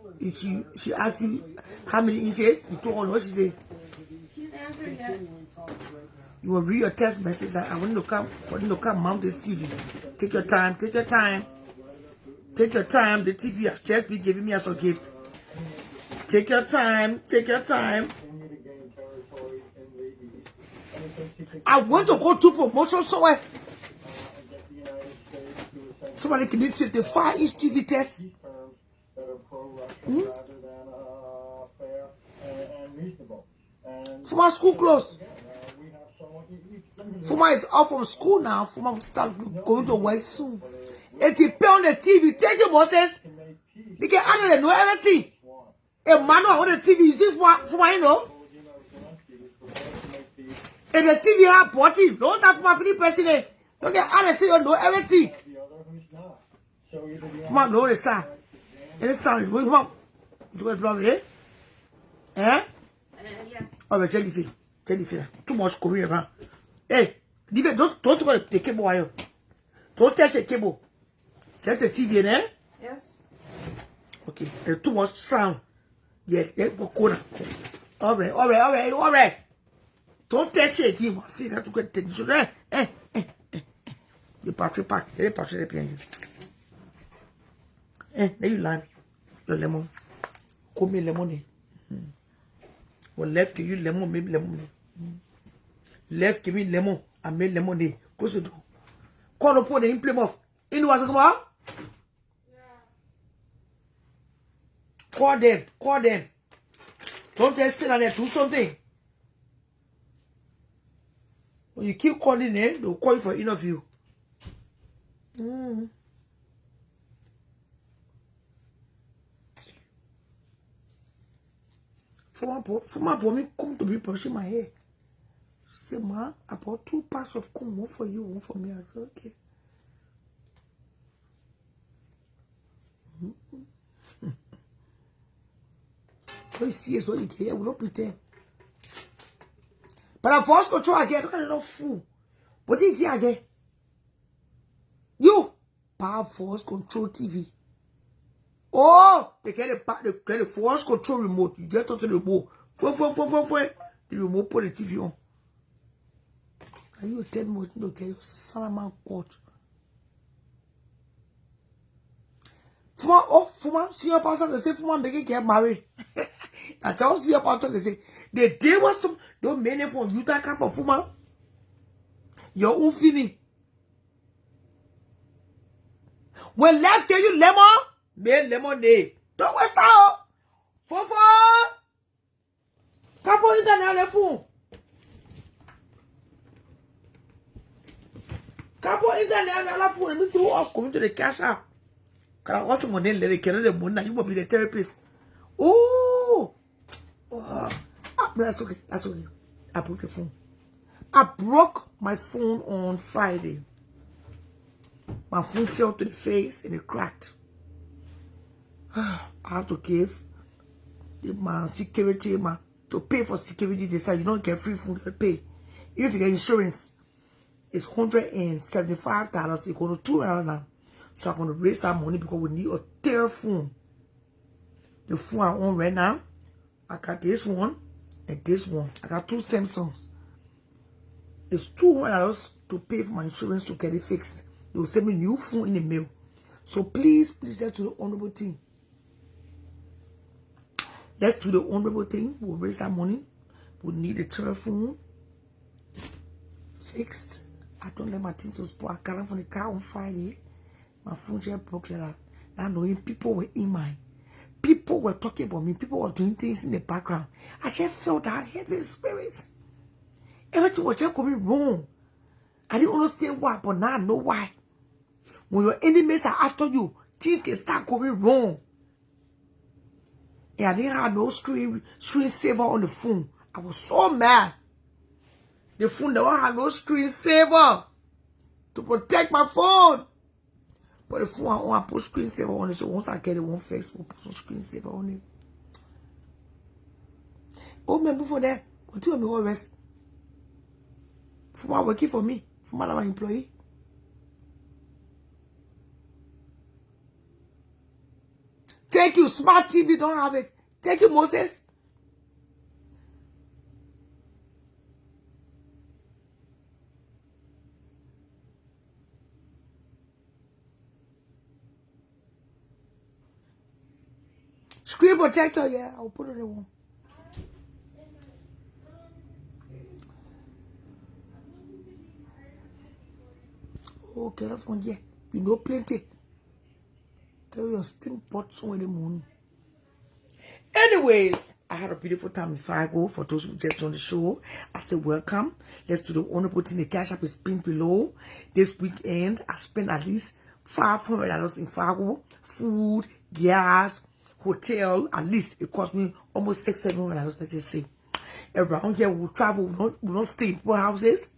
[SPEAKER 3] She asked you how many inches. You told her what she said. You will read your text message. I want you to come for you to come mount this TV. Take your time. Take your time. Take your time. The TV has just been giving me as a gift. Take your time. Take your time. I want to go to promotion somewhere. Somebody can do 55-inch TV test. Fuma school closed. Fuma is off from school now. Fuma will start going to work soon. If you pay on the TV, take your bosses. You can handle know everything. A manual on the TV, you just Fuma, you know. If the TV have body, don't have Fuma 3%. You can handle you know everything. Fuma know the sound. And the sound is going from. You going to plug it? Eh?
[SPEAKER 14] Yes.
[SPEAKER 3] Oh, but check the feed. Too much Korean around. Hey, Don't go the cable wire. Don't touch the cable. Check the TV, eh?
[SPEAKER 14] Yes.
[SPEAKER 3] Okay, there's too much sound. Yeah, go corner. All right. Don't touch it. You want to get the You battery pack. Let battery behind you. There you land. Your lemon. Come me lemon. Well, left give you lemon, maybe lemon. Left give me lemon, and made lemonade. Close the door. Call upon the implement of. In what's come on? Call them. Don't just sit on there, do something. When you keep calling them, they'll call you for interview. For my boy, come to be brushing my hair. She said, "Ma, I bought 2 packs of comb, one for you, one for me." I said, "Okay." Don't see it's what you get. We don't pretend. But I force control again. Look at that fool. What is it again? You power force control TV. Oh, they get the force control remote. You get onto the remote. The remote put the TV on. And you tell me what you get your Salaman court. Fuma, senior pastor can say Fuma make get married. That's all senior pastor can say. The day was some don't mean from Utah come for Fuma. Your own feeling. When left tell you lemon, make lemonade. Don't waste out. Fofo. Couple internet on the phone. Couple internet on the phone. Let me see who else coming to the cash app. Can I also money let it carry the money? You will be the therapist. Oh. That's okay. I broke the phone. I broke my phone on Friday. My phone fell to the face and it cracked. I have to give my security man to pay for security. They said you don't get free phone to pay. If you get insurance, it's $175 equal to $200 now. So I'm going to raise that money because we need a third phone. The phone I own right now, I got this one and this one. I got 2 Samsungs. It's $200 to pay for my insurance to get it fixed. They will send me a new phone in the mail. So please say to the honorable team. Let's do the honorable thing. We'll raise that money. We'll need a third phone fixed. I don't let my things to spoil. I got from the car on Friday. My phone just broke like that. Now knowing people were in mine. People were talking about me. People were doing things in the background. I just felt that heavy spirit. Everything was just going wrong. I didn't understand why, but now I know why. When your enemies are after you, things can start going wrong. And I didn't have no screen saver on the phone. I was so mad. The phone that one had no screen saver to protect my phone. But the phone I put screen saver on it, so once I get it one fix, we'll put some screen saver on it. Oh, man, before that, what do you want me to rest? For my working for me, for my employee. Thank you, Smart TV don't have it. Thank you, Moses. Screen protector, yeah, I'll put it on the wall. Oh, get off on here. You know plenty. Carry your steam pot somewhere in the morning. Anyways, I had a beautiful time in Fargo. For those who just on the show, I said welcome. Let's do the honorable thing. The cash app is pinned below. This weekend, I spent at least $500 in Fargo. Food, gas, hotel. At least it cost me almost $600-700. I just say. Around here, we travel. We don't stay in poor houses.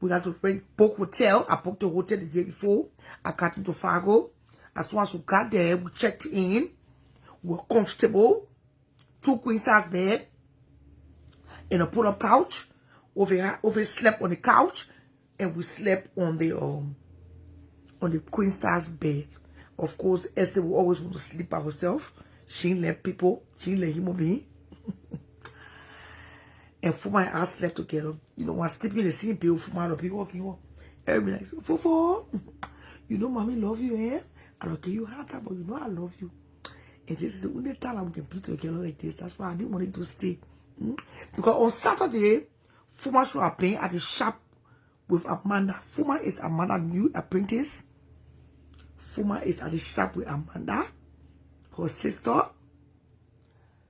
[SPEAKER 3] We got to book hotel. I booked the hotel the day before. I got into Fargo. As soon as we got there, we checked in. We were comfortable. 2 queen size bed. And a pull-up couch. Over slept on the couch. and we slept on the queen size bed. Of course, Esther will always want to sleep by herself. She didn't let people, she didn't let human being. And Fuma and I slept together. You know, when sleeping in the same bed, Fuma and people walking on. Everybody like, Fofo, you know, mommy love you, eh? I don't give you heart, but you know I love you. And this is the only time we can be together like this. That's why I didn't want it to stay. Because on Saturday, Fuma show are playing at the shop with Amanda. Fuma is Amanda's new apprentice. Fuma is at the shop with Amanda, her sister.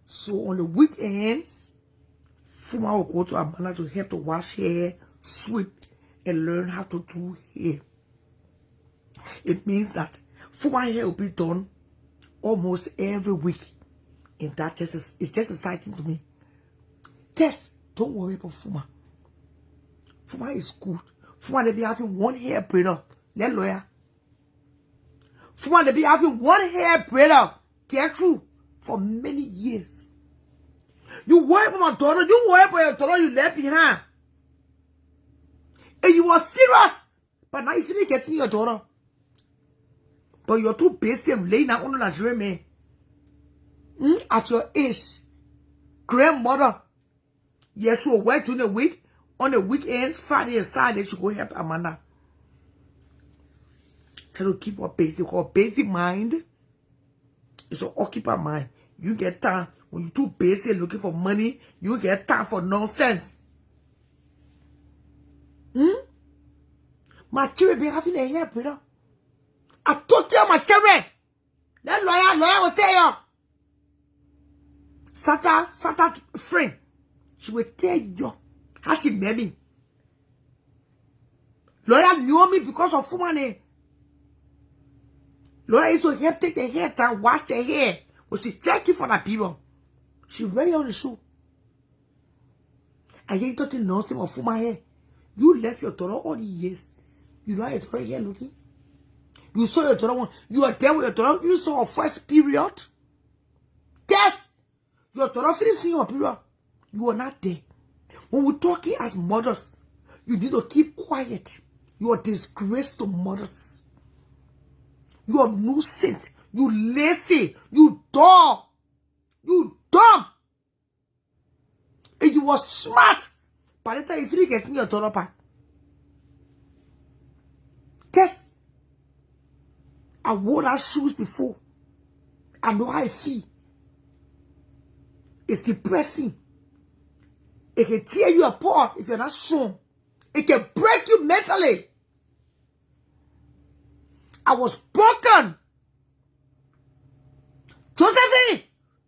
[SPEAKER 3] So on the weekends, Fuma will go to Amanda to help to wash hair, sweep, and learn how to do hair. It means that Fuma hair will be done almost every week. And that just is, it's just exciting to me. Tess, don't worry about Fuma. Fuma is good. Fuma they be having one hair braider. Let lawyer. Fuma they be having one hair braider. Get through for many years. You worry about my daughter. You worry about your daughter you left behind. And you were serious. But now you finish getting your daughter. But you're too busy laying out on the Nigerian man. At your age. Grandmother. Yes, she will work during the week. On the weekends, Friday and Saturday, she go help Amanda. Try to keep her busy. Her busy mind is an occupied mind. You get time. When you're too busy looking for money, you get time for nonsense. My children be having a hair, brother. I took care of my children. That lawyer will tell you. Sata friend. She will tell you how she met me. Lawyer knew me because of money. Lawyer used to help take the hair down, wash the hair. But she check it for that people. She ready on the show. I ain't talking nonsense of my hair. You left your daughter all these years. You know how your daughter hair looking? You saw your daughter one. You are there with your daughter. You saw her first period. Yes. Your daughter finished seeing her period. You are not there. When we're talking as mothers, you need to keep quiet. You are disgrace to mothers. You are nuisance. You lazy. You dog. You dumb. And you were smart. By the time you finish getting your daughter back. Yes. I wore that shoes before. I know how I feel. It's depressing. It can tear you apart if you're not strong. It can break you mentally. I was broken. Josephine,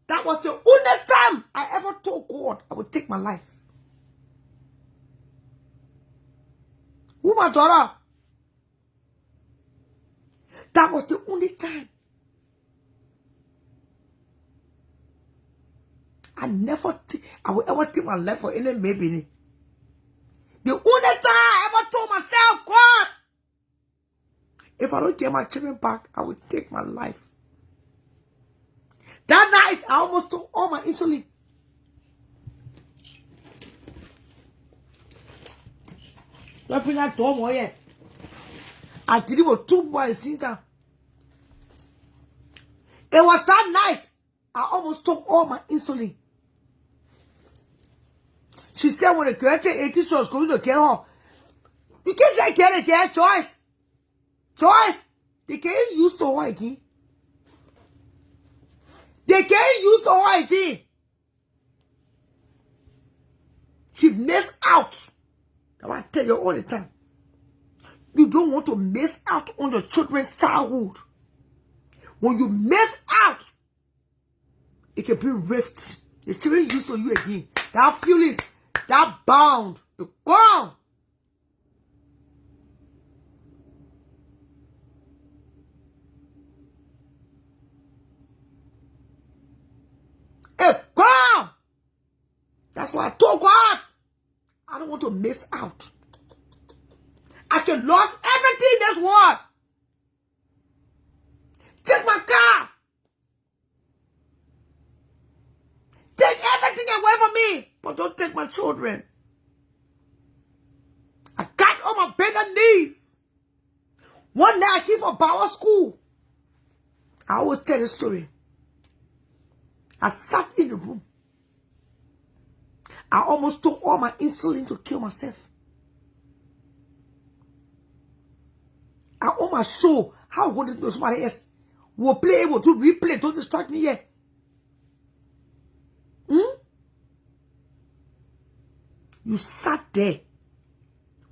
[SPEAKER 3] that was the only time I ever told God I would take my life. Who my daughter? That was the only time. I will ever take my life for any maybe. The only time I ever told myself, God, if I don't get my children back, I will take my life. That night, I almost took all my insulin. I did it with 2 people at the same time. It was that night, I almost took all my insulin. She said when the girl turned 18, she was going to get her. You can't just get it again, Joyce. Joyce, they can't use the whole again. They can't use the whole again. She missed out. That's what I tell you all the time. You don't want to miss out on your children's childhood. When you miss out, it can be rift. The children used to you again. That feelings, that bound, you're gone. It's gone. That's why I told God, I don't want to miss out. I can lose everything in this world. Take my car. Take everything away from me. But don't take my children. I got sat on my bended knees. One day I came from Power School. I always tell the story. I sat in the room. I almost took all my insulin to kill myself. I almost show how I wanted to know somebody else will play able to replay. Don't distract me here. You sat there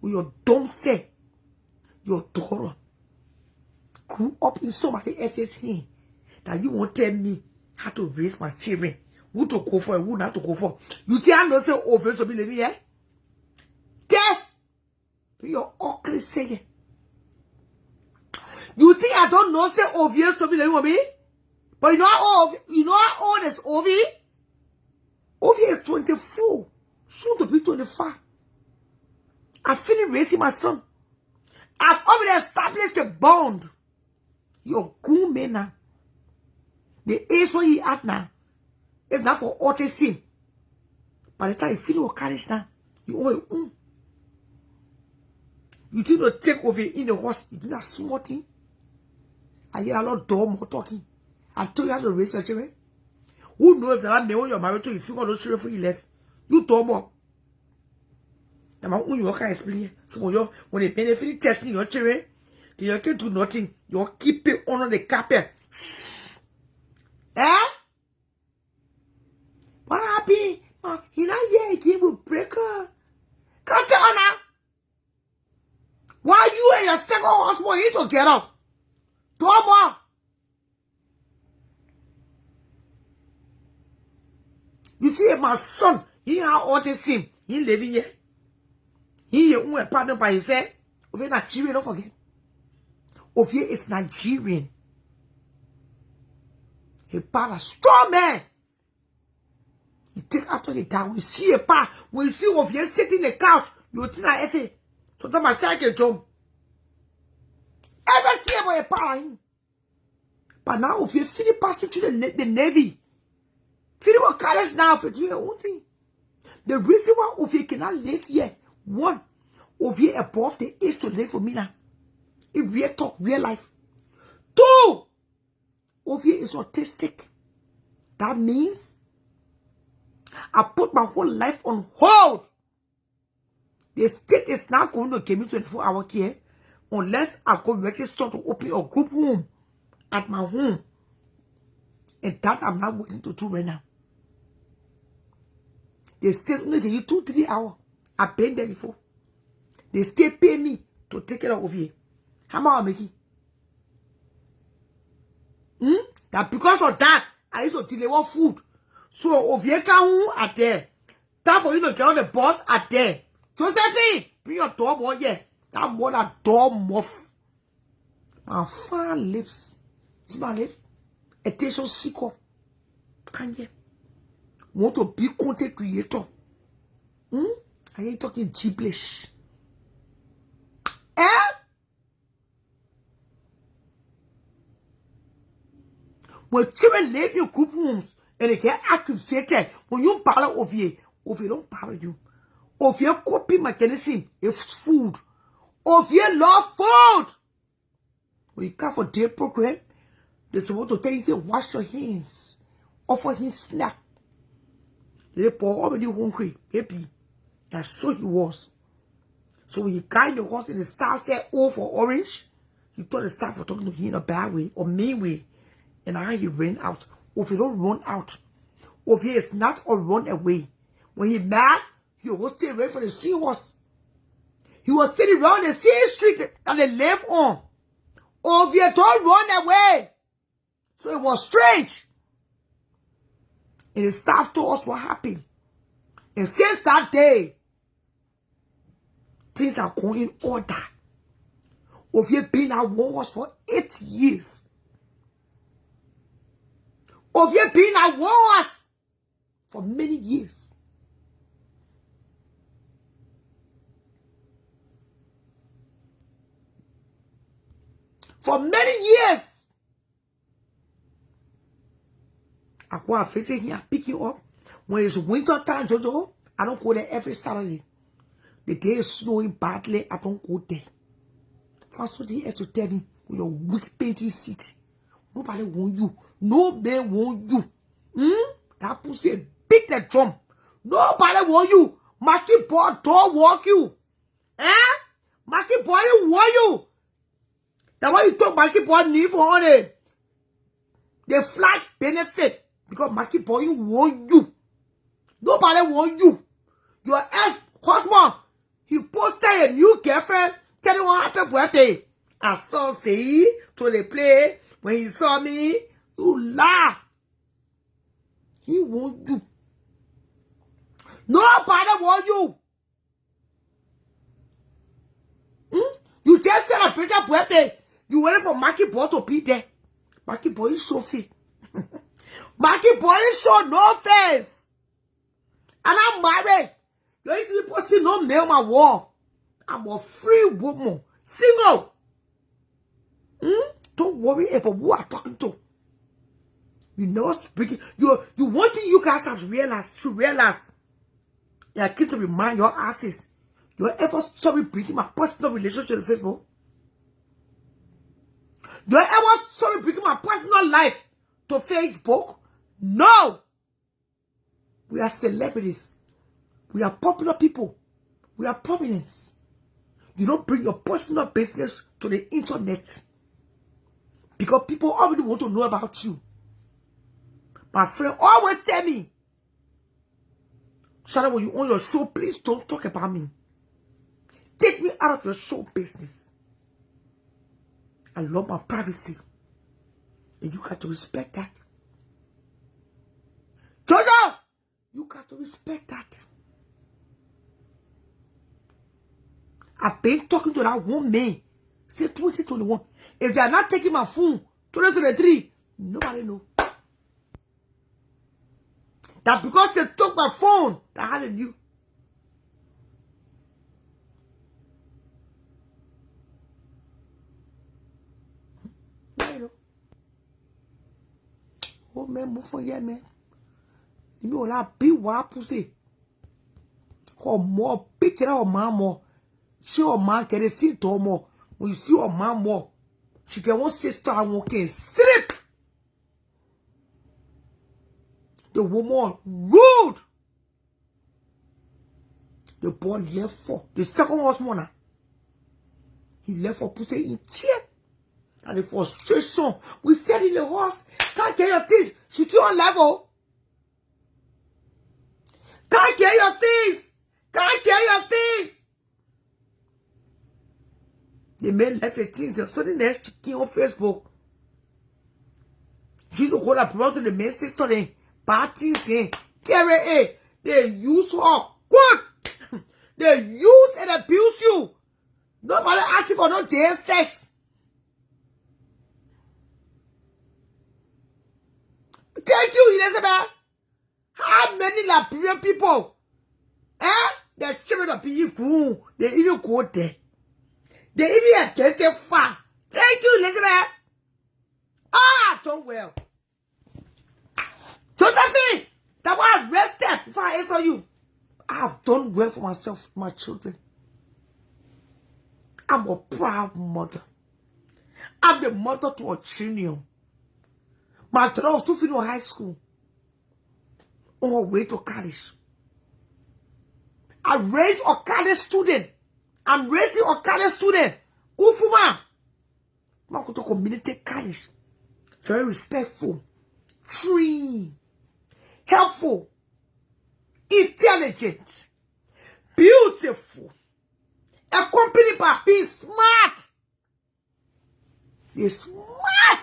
[SPEAKER 3] with your dumb self. Your daughter grew up in somebody else's hand that you won't tell me how to raise my children. Who to go for and who not to go for. You see, I know say over so be living here. Yes. You're ugly saying. You think I don't know say over so be living with me? But you know how old is Ovi? Ovi is 24. Soon to be 25. I finished raising my son. I've already established a bond. You're grown man now. The age where he at now. If not for autism. By the time you feel your courage now, you owe You did not take over in the horse. You did not small thing. I hear a lot of dumb talking. I told you how to raise your children. Who knows that man when you're married to you figure those children for you left? You dumb up. Now my own you can explain. So when they benefit testing your children, you can do nothing. You keep it under the carpet. Eh? What happened? He not here. He came with breaker. Come tell now. Why you and your second husband here together? Dumb. You see my son, he have autism. He living here. He your own partner by himself. Over Nigerian, don't forget. Over is Nigerian. He part a strong man. He take after he die. We see a part. When you see over here sitting in the couch, you think I say, so that my second jump. Everything about a part. But now if you finish passing through the Navy, finish what college now for doing your own thing. The reason why Ovie cannot live here, one, Ovie above the age to live for me now. In real talk, real life. Two, Ovie is autistic. That means I put my whole life on hold. The state is not going to give me 24-hour care unless I go register to open a group home at my home. And that I'm not willing to do right now. They still only give you 2-3 hours. I've been there before. They still pay me to take care of Ovie. How much I make it? That because of that, I used to deliver food. So Ovie can at there. Time for you to get on the bus at there. Josephine, bring your dog more here. That mother dog muff. My fine lips. See my lips? Attention seeker. Can you? Want to be content creator. Are you talking gibberish? Eh? When children live in group homes and they get activated, when you battle Ovie don't battle you. Ovie coping mechanism is food. Ovie love food. When you come for day program, they're supposed to tell you, say, wash your hands. Offer him snack. The boy already hungry, baby. That's so he was. So when he got in the horse and the staff said, oh, for orange, he thought the staff were talking to him in a bad way or mean way. And how he ran out. Ovie don't run out. Ovie is not a run away. When he mad, he was still ready for the seahorse. He was still around the same street that they live on. Ovie don't run away. So it was strange. And the staff told us what happened. And since that day, things are going in order. Ovie been at one horse for 8 years. Ovie been at one horse for many years. For many years. I go and visit him, I pick you up. When it's winter time, Jojo, I don't go there every Saturday. The day is snowing badly, I don't go there. First, what they have to tell me with your weak painting seat. Nobody want you. No man want you. That pussy beat the drum. Nobody want you. Marky boy don't walk you. Marky boy want you. That's why you talk Marky boy need for honey. The flag benefit. Because Marky boy want you. Nobody want you. Your ex-husband, he posted a new girlfriend telling what happened birthday. I saw say to the play. When he saw me, you laugh. He want you. Nobody want you. You just celebrated your birthday. You waited for Marky Boy to be there. Marky Boy is so fit. Marky Boy is so no face. And I'm married. You ain't see me posting no mail on my wall. I'm a free woman. Single. Don't worry about who I'm talking to. You know speaking. You one thing you guys have to realize. You are going to remind your asses. You ever saw me bringing my personal relationship to Facebook? You ever saw me bringing my personal life to Facebook? No. We are celebrities. We are popular people. We are prominence. You don't bring your personal business to the internet. Because people already want to know about you. My friend always tell me, Shadow, when you own your show, please don't talk about me. Take me out of your show business. I love my privacy. And you got to respect that. Jojo, you got to respect that. I've been talking to that one man since 2021. If they are not taking my phone, 2023, nobody know. That because they took my phone, that I knew. You know. Oh man, move on here, man. You know that big wild pussy. Or more picture of mama. She or man can see to more. When you see her man more, she can one sister and one can strip. The woman rude. The boy left for the second husband. He left for pussy in chair. And the frustration. We said in the house, can't get your things. She keep on level. Can't get your things. Can't get your things. The man left the things. So the next she came on Facebook. She's a whole up to the man sister then. Bad things in. Carry. They use her. Good. They use and abuse you. Nobody asks you for no damn sex. Thank you, Elizabeth. How many Liberian people? They're children of people. They even go there. They even attend far. Thank you, Elizabeth. I've done well. Josephine, that was arrested before I answer you. I have done well for myself, my children. I'm a proud mother. I'm the mother to a junior. My daughter was 2 feet in high school. On her way to college. I raised a college student. I'm raising a college student. Ufuma. I'm going to community college. Very respectful. Trained. Helpful. Intelligent. Beautiful. Accompanied by being smart. They're smart.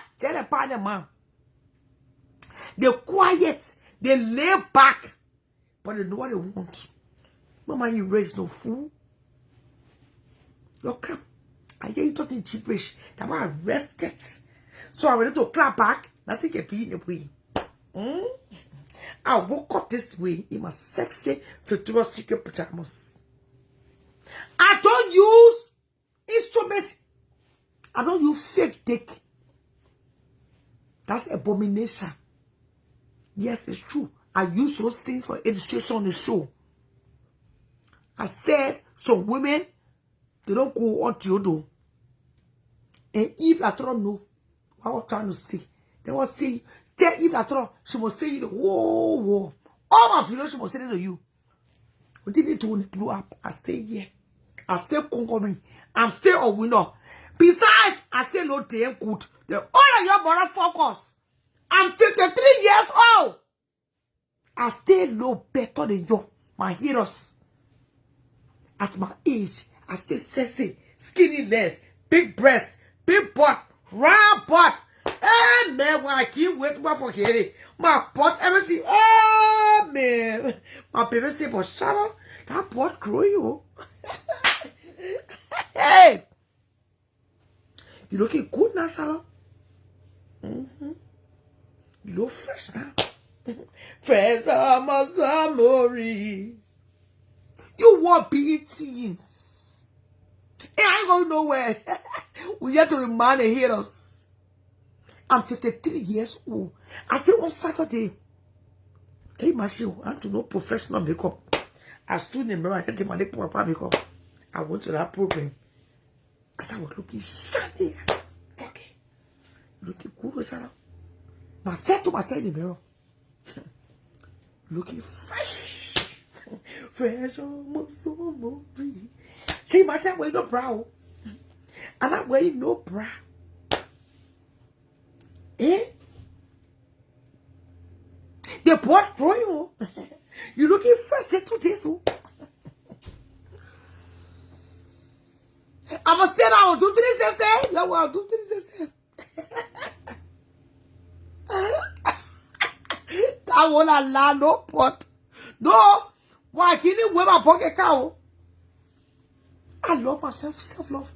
[SPEAKER 3] They're quiet. They lay back. But they know what they want. Mama, you raise no fool. Look up. I hear you talking gibberish. That was arrested. So I went to clap back. Nothing can be in the way. I woke up this way in my sexy Victoria's Secret pajamas. I don't use instrument. I don't use fake dick. That's abomination. Yes, it's true. I use those things for illustration on the show. I said some women, they don't go on to you though. And Eve Latron know what I was trying to say. They was saying, tell Eve Latron, she must say you the whole war. All my feelings, she must say it to you. We didn't do it blow up. I stay here. I stay conquering. I'm still a winner. Besides, I stay no damn good. The all of your brother focus. I'm 53 years old. I stay no better than you, my heroes. At my age, I stay sexy, skinny legs, big breasts, big butt, round butt. Hey man, when I keep waiting for hearing my butt, everything. Oh man, my parents say, but shut up, that butt growing you. Hey, you looking good now, Shalom? You look fresh now. Fresh as Amori. You want beatings. Hey, I ain't going nowhere. We have to remind the heroes. I'm 53 years old. I said on Saturday. Can you imagine? I have to know professional makeup. I stood in the mirror. I had to my makeup. I went to that program. As I was looking shiny. I said, okay. Looking good, Sarah. I said to myself in the mirror. Looking fresh. Fresh almost so more. Can you imagine I'm wearing no bra? And I'm wearing no bra. Eh? The board growing. You looking fresh to this. I'm gonna stay down. I'll do 360. Yeah, well, I'll do 360. That won't allow no pot. No. Why can't you wear my pocket cow? I love myself. Self-love.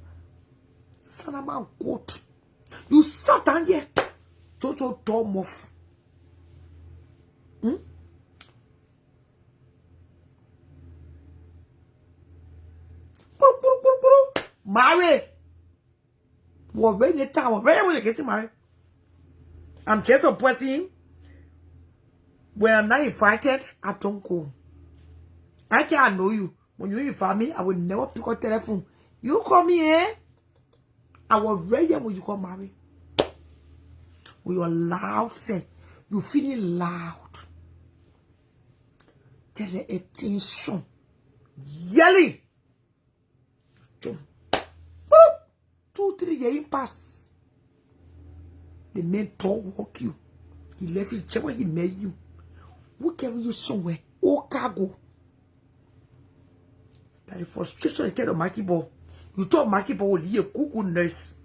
[SPEAKER 3] Son of my goat. You sat down here. Total dumb off. Marry. What when you time? When you getting married? I'm just a person. When I'm not invited, I don't go. I can't know you. When you invite me, I will never pick up telephone. You call me, eh? I was ready when you got married. With your loud say, you feeling loud. Tell the attention. Yelling. Jump. Boop. 2, 3 years pass. The man talk walk you. He left his chair when he met you. Who carry you somewhere? Oh, cargo. That the frustration you tell the Mikey Ball. You thought Mikey Ball would be a cuckoo nurse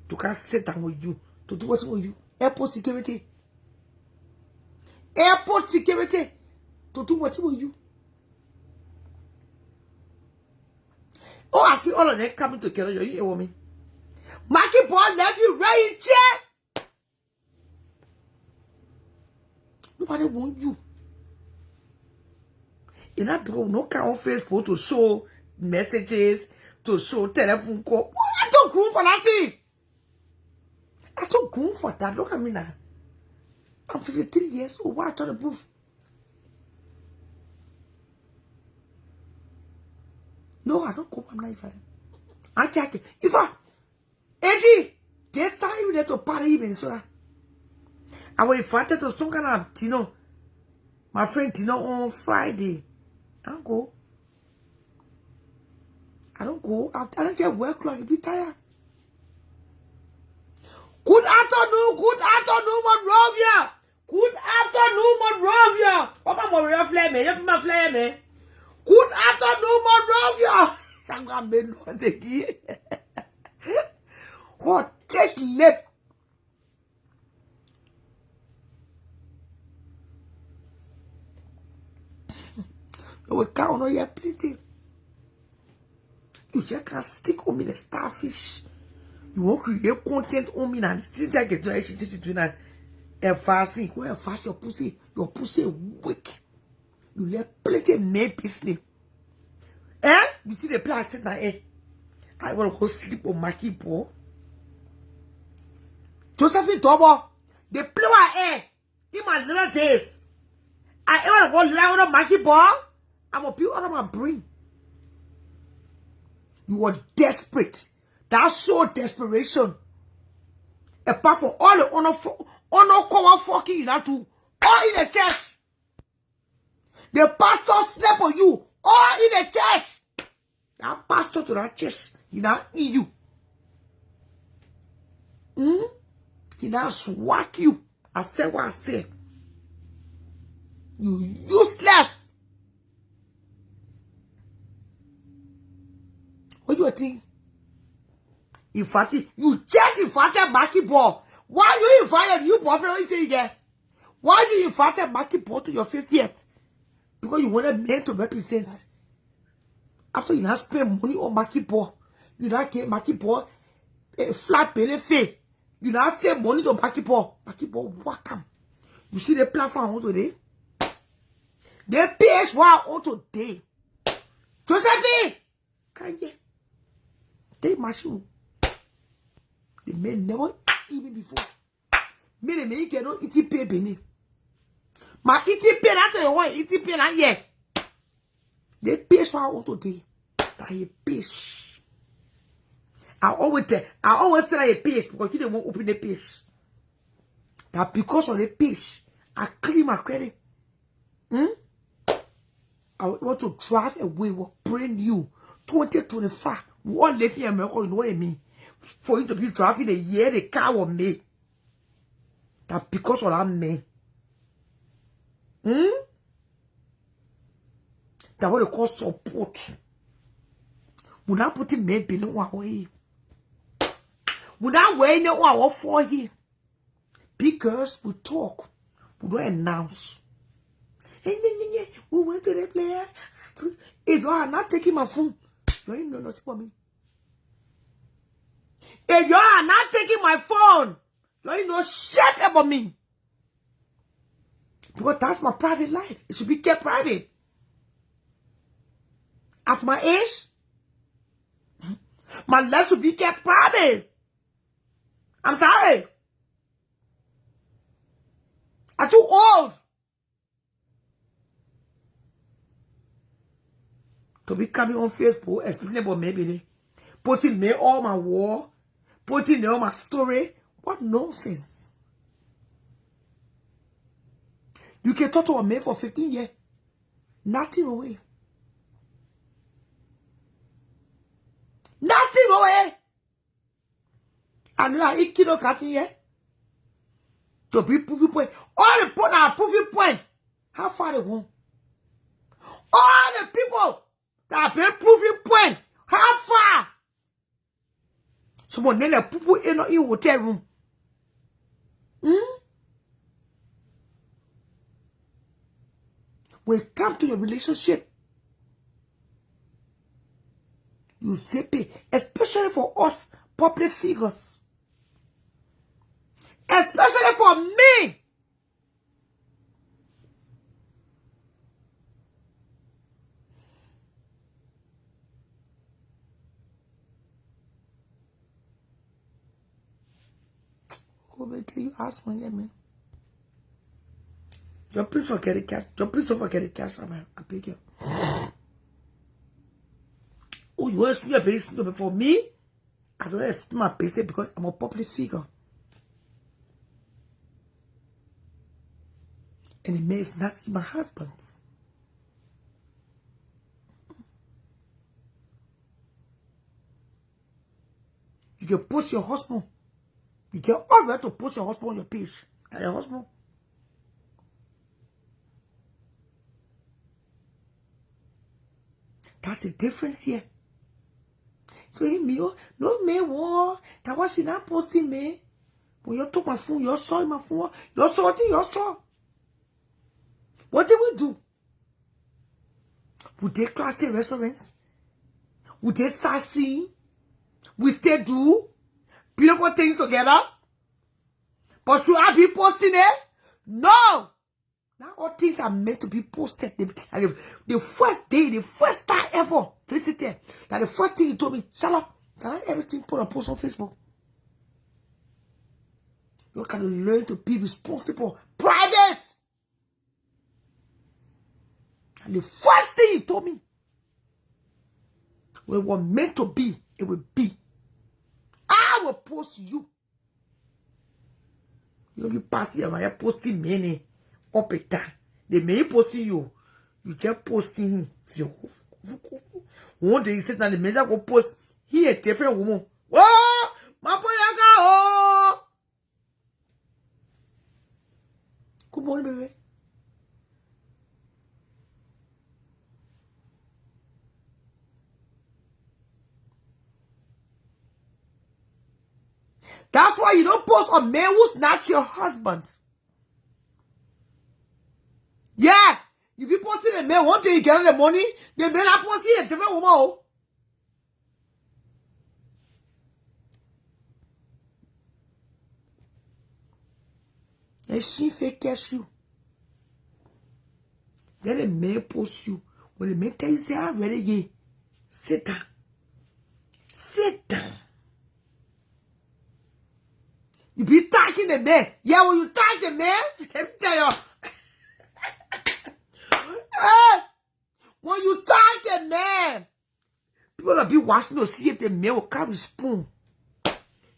[SPEAKER 3] to come sit down with you. To do what with you? Airport security. Airport security. To do what with you? Oh, I see all of them coming together. You hear me? Mikey Ball left you right in chair. Nobody want you. In that people no come on Facebook to show messages, to show telephone call. I don't go for nothing. I don't go for that. Look at me now. I'm 53 years old. Why I trying to prove? No, I don't go. I'm not invited. I can't. If I, Angie, this time you need to party even so that. I was invited to some kind of Tino. My friend Tino on Friday. I don't go. I don't go. I don't just work like a bit tired. Good afternoon, Monrovia. Good afternoon, Monrovia. Papa Monrovia flare me. You my flare me. Good afternoon, Monrovia. Sanga me no again. Hot check lip. We can't on your plenty. You just can't stick on me the starfish. You won't create content on me and things I get to actually doing that. And fasting, go and fast your pussy weak. You let plenty men business. Eh? You see the plastic now, eh? I want to go sleep on my keyboard. Josephine Tobo, they play my air in my little days. I want to go lie on my keyboard. I'm a pure out of my brain. You were desperate. That showed desperation. Apart from all the honor cover fucking you have to all in the church. The pastor slept on you all in the church. That pastor to that church, he now eat you. He now swag you. I said what I said. You useless. What do you think? You just invited Maki Ball. Why do you invite a new boyfriend? Why do you invite Maki Ball to your 50th? Because you wanted men to represent. After you now spend money on Maki Ball, you now get Maki Ball a flat benefit. You now save money to Maki Ball. Maki Ball, welcome. You see the platform on today? The PS1 on today. Josephine! Can you? They machine. The men never even before. Me the men get no eating pay Benny. My eating pay not the one eating pay not yet. The PS1 on today. That a piece. I always say a piece because you don't want to open the piece. That because of the piece, I clean my credit. I want to drive away with brand new 2025. One live in America, you know what I mean? For you to be driving a year, the car was made. That because of that man. That what they call support. We not putting men below our way. We not wearing no one for him. Because we talk. We don't announce. We went to the player. If you are not taking my phone, you ain't know nothing for me. If you are not taking my phone, you ain't know shit about me. Because that's my private life. It should be kept private. At my age, my life should be kept private. I'm sorry. I'm too old to be coming on Facebook, explaining about maybe putting me all my war, putting all my story. What nonsense. You can talk to a man for 15 years. Nothing away. Nothing away. And you are a kid of cutting here. To be proving point. All the point are proving point. How far they go? All the people that have been proving point. How far? Someone name people in a hotel room. When it comes to your relationship, you say pay, especially for us public figures. Especially for me. Oh, man, can you ask one yet, man? Just please forget the cash. Just please don't forget the cash. I beg you. Oh, you want to explain your business? But for me, I don't explain my business because I'm a public figure. And it may not see my husband. You can post your husband. You can all right to post your husband on your page. And your husband. That's the difference here. So he me, no me war. That was she not posting me. When you took my phone, you saw my phone. You saw it, you saw. What did we do? Would they class the restaurants? Would they start seeing? We still do beautiful things together? But should I be posting it? No! Now all things are meant to be posted. The first day, the first time ever visited, that the first thing he told me, Shala, can I everything put a post on Facebook? You can learn to be responsible. Private! And the first thing he told me, When it was meant to be, it will be. I will post you. You don't be passing around here posting many up a time. They may posting you. You just posting him. One day you sit down, the manager go post. He a different woman. Oh, my boy, oh. Good morning, baby. That's why you don't post a man who's not your husband. Yeah. You be posting a man, one day you get the money, the man are posting a different woman. And she fake cash you. Then the man post you. When the man tell you, say, I'm ready, yeah. Sit down. Sit down. You be tagging the man. Yeah, when you tag the man, let me tell you. Hey, when you tag the man, people will be watching to see if the man will carry spoon.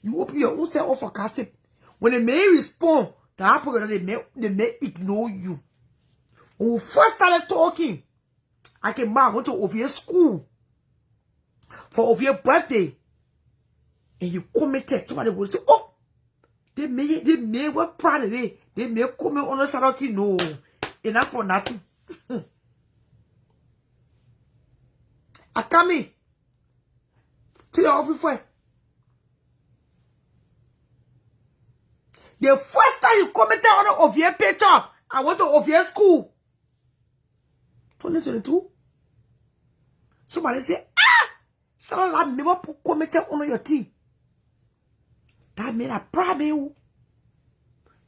[SPEAKER 3] You open your own self for gossip. When the man respond, the happen that the man ignore you. When we first started talking, I came back, went to Ovia school for Ovia birthday. And you commented, somebody will say, oh, they may were proud of it. They may come on a Saturday. No, enough for nothing. I come in to your office for the first time you commented on Ovia picture, I went to Ovia school. 2022. Somebody say, ah, Sarah never commented on your team. That means I promise you.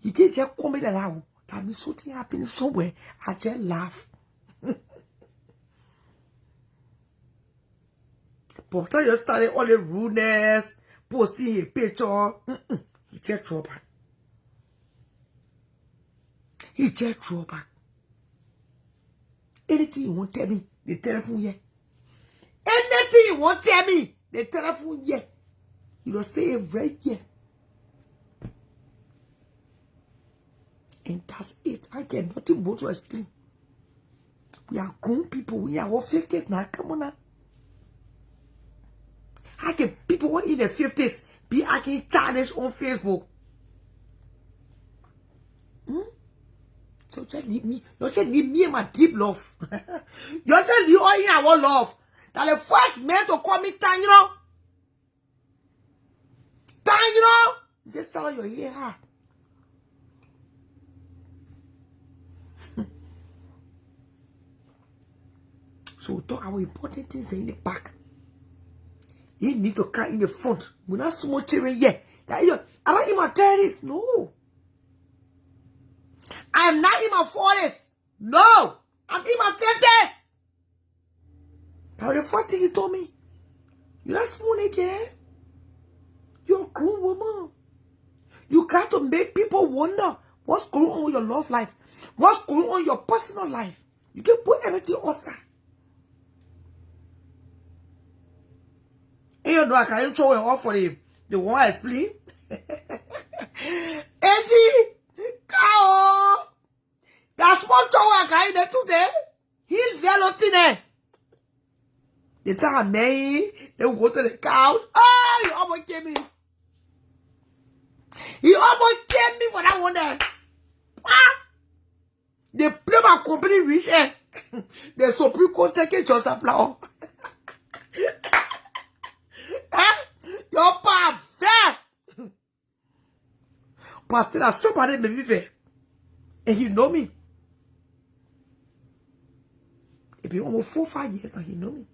[SPEAKER 3] You can't just comment around. That means something happening somewhere. I just laugh. But when you started all the rudeness, posting a picture, he just throw back. He just throw back. Anything you want to tell me, the telephone here. Anything you want to tell me, the telephone here. You don't say it right here. And that's it. I get nothing more to explain. We are grown people. We are all 50s now. Come on now. How can people who are in their 50s be acting childish on Facebook? So just leave me. You just leave me and my deep love. You just leave all in our love. That the first man to call me Tangino. Tangino. He said, Charlotte, you're here. So we talk about important things in the back. You need to cut in the front. We're not small children yet. That you, I don't in my 30s. No. I am not in my 40s. No. I'm in my 50s. That was the first thing he told me. You're not small again. You're a grown woman. You got to make people wonder what's going on with your love life. What's going on in your personal life. You can put everything outside. And you know I can't show it off for the one I explain. Angie, Kao, that small show I got in there today. He's there there. The time they will go to the couch. Oh, you almost gave me. You almost gave me for that one there. Ah! They play my company rich. The Supreme Court second just apply. Your pa fair. Pastor, somebody may be fair. And he know me. It been almost 4 or 5 years and he know me.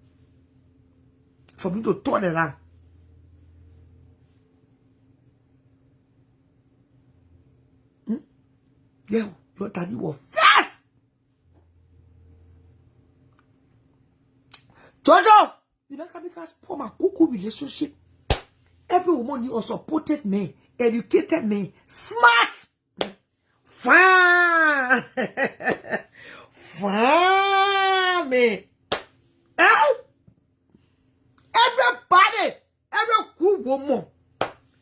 [SPEAKER 3] For me to turn around. Yeah, your daddy was fast. Jojo, you know can because for my cuckoo relationship. Every woman you a supported man, educated man, smart, fine, fine man. Everybody, every cool woman,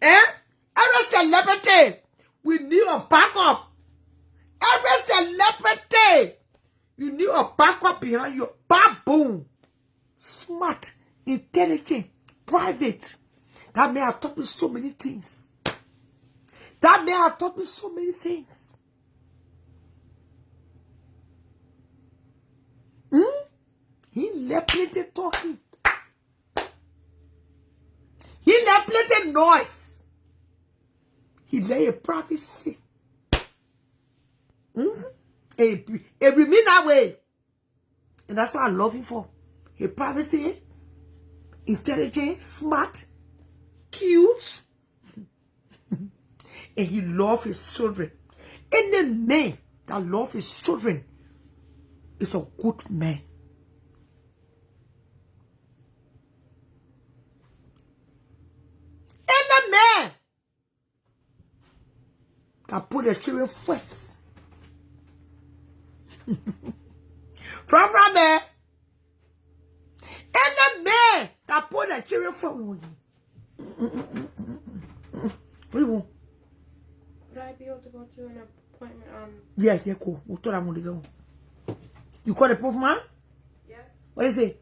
[SPEAKER 3] every celebrity, we need a backup. Every celebrity, you need a backup behind you. Baboon. Smart, intelligent, private. That may have taught me so many things. That may have taught me so many things. He left plenty talking. He left plenty noise. He left a privacy. It remain that way. And that's what I love him for. A privacy, intelligent, smart, cute. And he loves his children. Any man that loves his children is a good man. Any man that put the children first. From there. Any man that put the children first. What do you want?
[SPEAKER 14] Would I be able to go to an appointment on...
[SPEAKER 3] Yeah, cool. We'll talk about it. You call the postman?
[SPEAKER 14] Yes.
[SPEAKER 3] What is it?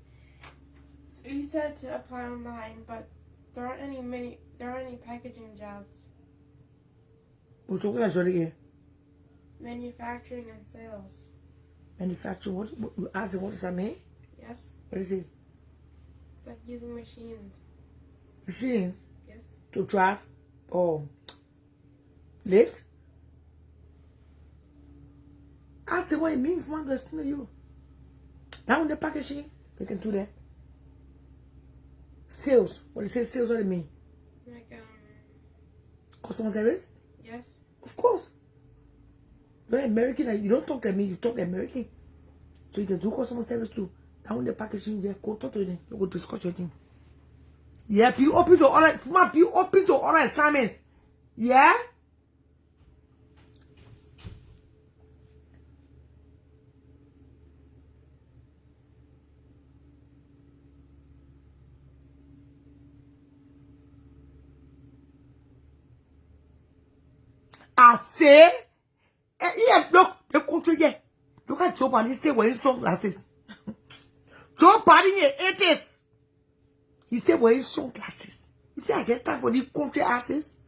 [SPEAKER 14] He said to apply online, but there aren't any packaging jobs.
[SPEAKER 3] What's talking about here?
[SPEAKER 14] Manufacturing and sales.
[SPEAKER 3] Manufacturing? What? You ask him what does that mean?
[SPEAKER 14] Yes.
[SPEAKER 3] What is it?
[SPEAKER 14] Like using machines.
[SPEAKER 3] Machines?
[SPEAKER 14] Yes.
[SPEAKER 3] To drive or lift? Ask him what it means. One question to you. Now in the packaging, they can do that. Sales. What do you say sales? What do you mean?
[SPEAKER 14] Like,
[SPEAKER 3] customer service?
[SPEAKER 14] Yes.
[SPEAKER 3] Of course. You're American. You don't talk to me. You talk to American. So you can do customer service too. Now in the packaging, yeah, go talk to them. You go discuss your thing. Yeah, be open to other assignments. Yeah? I say, yeah, look, the country there. Look at Joe Biden say wearing sunglasses. Joe Biden in 80s. He said wearing sunglasses. You say I get time for these country asses?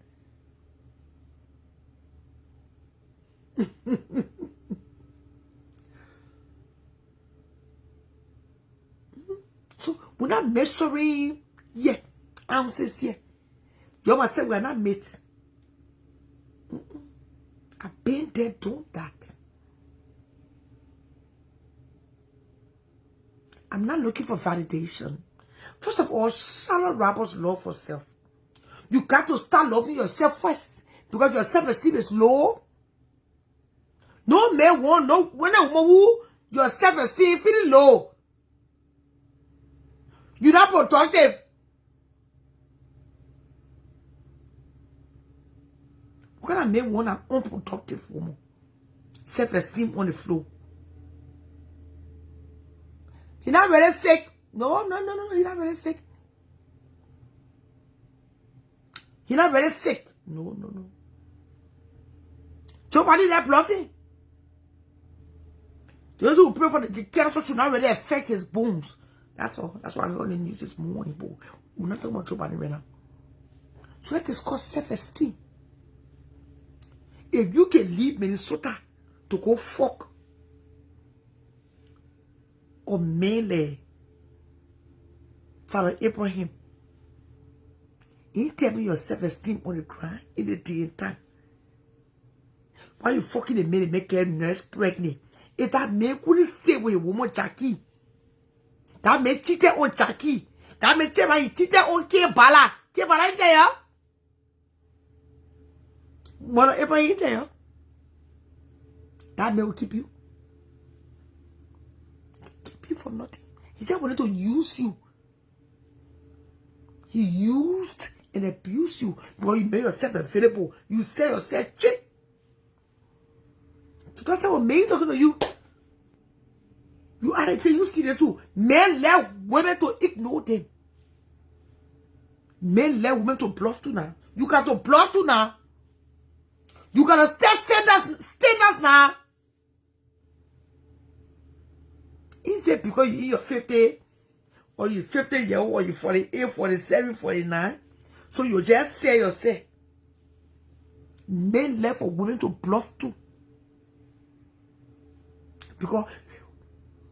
[SPEAKER 3] So we're not measuring ounces here. You must say we're not mates. I've been there doing that. I'm not looking for validation. First of all, Charlotte Roberts love for self. You got to start loving yourself first. Because your self-esteem is low. No man want no when a woman who your self-esteem feeling low. You're not productive. What kind of man want an unproductive woman? Self-esteem on the floor. You're not really sick. No, you're not really sick. You're not really sick. No. Somebody there bluffing. Those who pray for the cancer should not really affect his bones. That's all. That's why I heard the news this morning, but we're not talking about Joe Biden right now. So that is called self-esteem. If you can leave Minnesota to go fuck or melee Father Abraham, you tell me your self-esteem on the ground in the day and time. Why you fucking a man and make a nurse pregnant? If that man couldn't stay with a woman, Jackie, that man cheated on Jackie. That man tell me he cheated on Kebala. Kebala is there. Mother Abraham is there. That man will keep you. Keep you for nothing. He just wanted to use you. He used and abused you. Boy, you made yourself available. You sell yourself cheap. So that's how men talking to you. You are until you see them too. Men let women to ignore them. Men let women to bluff too now. You got to bluff too now. You gotta standards now. He said because you're 50 or you 50-year-old or you 48, 47, 49. So you just say yourself. Men left for women to bluff too. Because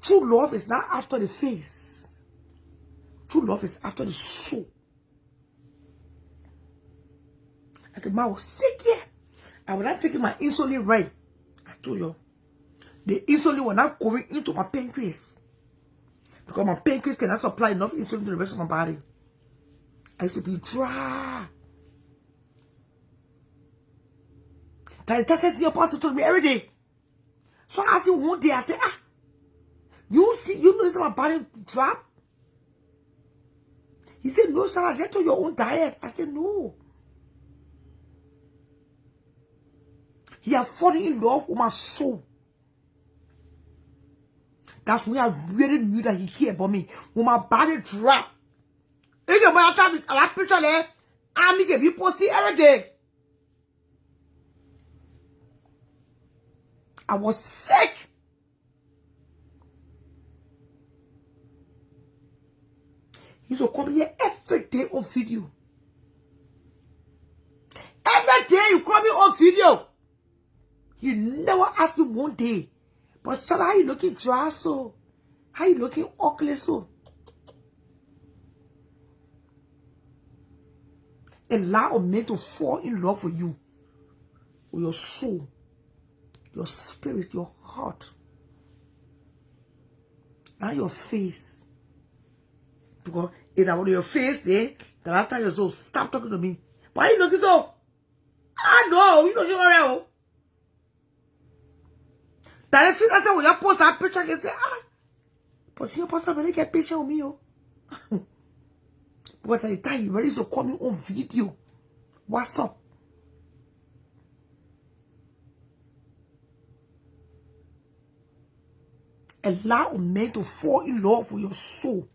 [SPEAKER 3] true love is not after the face. True love is after the soul. Like a man was sick here. I was not taking my insulin right. I told you. The insulin was not going into my pancreas. Because my pancreas cannot supply enough insulin to the rest of my body. I used to be dry. That the test your pastor told me every day. So I asked him one day, I said, you notice my body drop? He said, no, Sarah, just to your own diet. I said, no. He had fallen in love with my soul. That's when I really knew that he cared about me. When my body dropped. When I tried that picture there, I make it posting every day. I was sick. He used to come here every day on video. Every day you call me on video. You never asked me one day. But Sarah, how you looking dry so? How you looking ugly so? Allow a man to fall in love with you. With your soul. Your spirit, your heart. Not your face. Because if I were your face, then the last time you're so, stop talking to me. Why are you looking so? I know, you know you're alright. That if you say when you post that picture, you say, but see your post that get picture of me, But at the time you ready to call me on video. What's up? Allow a man to fall in love with your soul.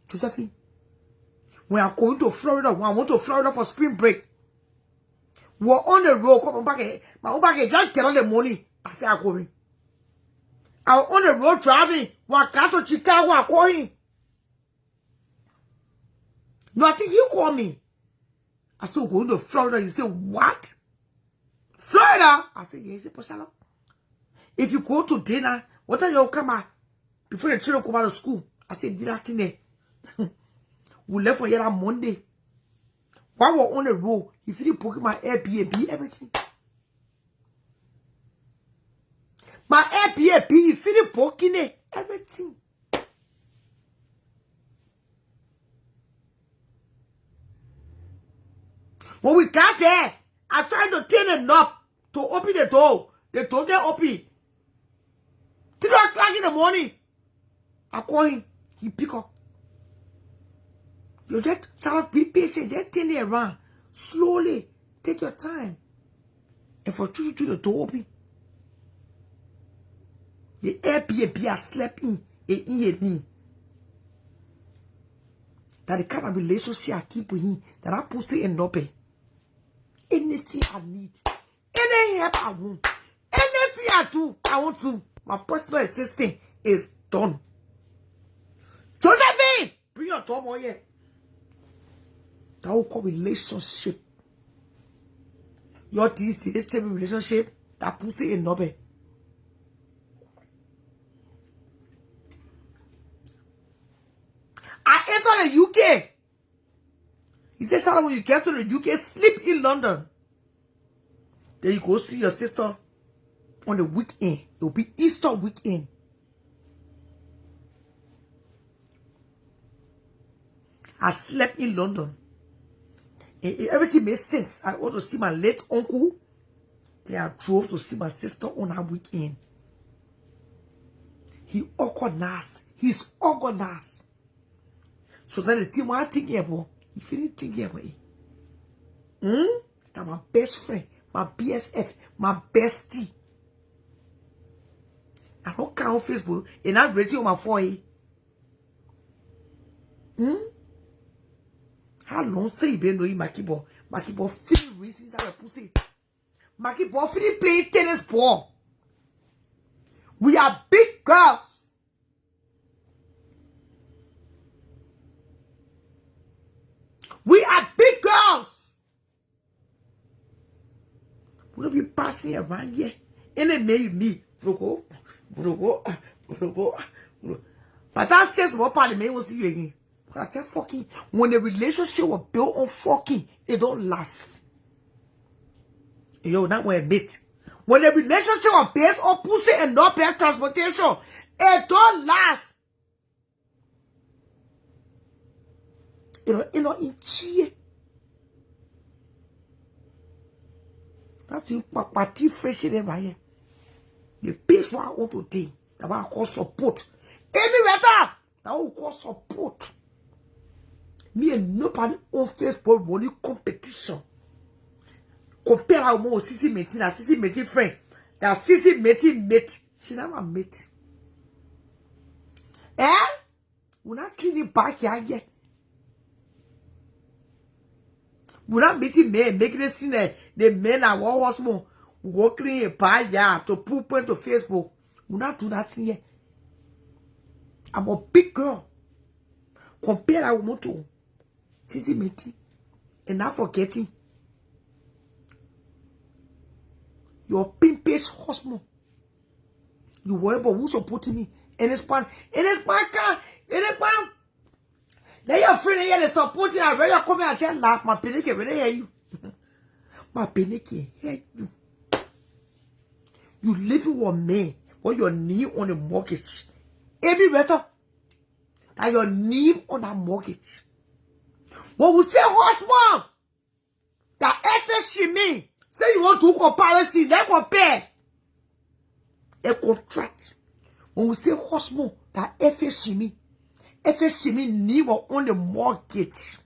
[SPEAKER 3] Josephine, when I'm going to Florida, when I went to Florida for spring break, we're on the road, come back, my own back, just get on the money. I said, I'm going. I was on the road driving, when I got to Chicago, I called him. No, I think he called me. I said, we're going to Florida. He said, what? Florida? I said, yeah. He said, Poshala, if you go to dinner, what time you come out? Before the children come out of school. I said, did that thing there. We left for here on Monday. While we're on the road, he finished booking my Airbnb, everything. My Airbnb, he finished booking it, everything. When we got there, I tried to turn a knob to open the door. The door get open. 3 o'clock in the morning. I call him. He pick up. You just start be patient. Just turn it around. Slowly. Take your time. And for you to do the door open. The Airbnb I slept in. That the kind of relationship I keep with him. That I put it in nope. Anything I need. Any help I want. Anything I do. I want to. My personal assistant is done. Josephine! Bring your dog more here. That will call relationship. Your this relationship that pussy in nobe. I entered the UK. He said, Charlotte, when you get to the UK, sleep in London. Then you go see your sister on the weekend. It will be Easter weekend. I slept in London. And everything made sense. I went to see my late uncle. Then I drove to see my sister on her weekend. He organized. He's organized. So then the thing what I'm thinking about, he finished thinking about it. That my best friend, my BFF, my bestie. I don't count on Facebook and I'm raising on my phone. How long say you been knowing my keyboard? My keyboard feel reasons I pussy. My keyboard feel playing tennis ball. We are big girls. We are big girls. We don't be passing around here. And it made me. But that says what part of me will see you again. But I tell fucking, when the relationship was built on fucking, it don't last. Yo, not when admit. When the relationship was based on pussy and not paid transportation, it don't last. You know, in cheer. That's you party fresh in right here. The base what I want to do, that what I call support. Any better, that will call support. Me and nobody on Facebook running competition. Compare our more sissy meeting, a sissy meeting friend. That sissy meeting mate. She never mate. We're not cleaning back here yet. We're not meeting men, making it seem that the men are one horse more. We clean a pie yeah, to poop into Facebook. We're not doing that yet. I'm a big girl. Compare our motto. Sissy meeting. And not forgetting. Your pimpish husband. You worry about who's supporting me. And it's pan. Then your friend here is supporting. I ready to come here and just laugh. My penny when they hear you. My penny hear you. You living with me. With your name on the mortgage. It be better. Than your name on a mortgage. When we say husband. That FSC mean. Say you want to comparison. Let compare. A contract. When we say husband. That FSC mean. FSC mean name on the mortgage.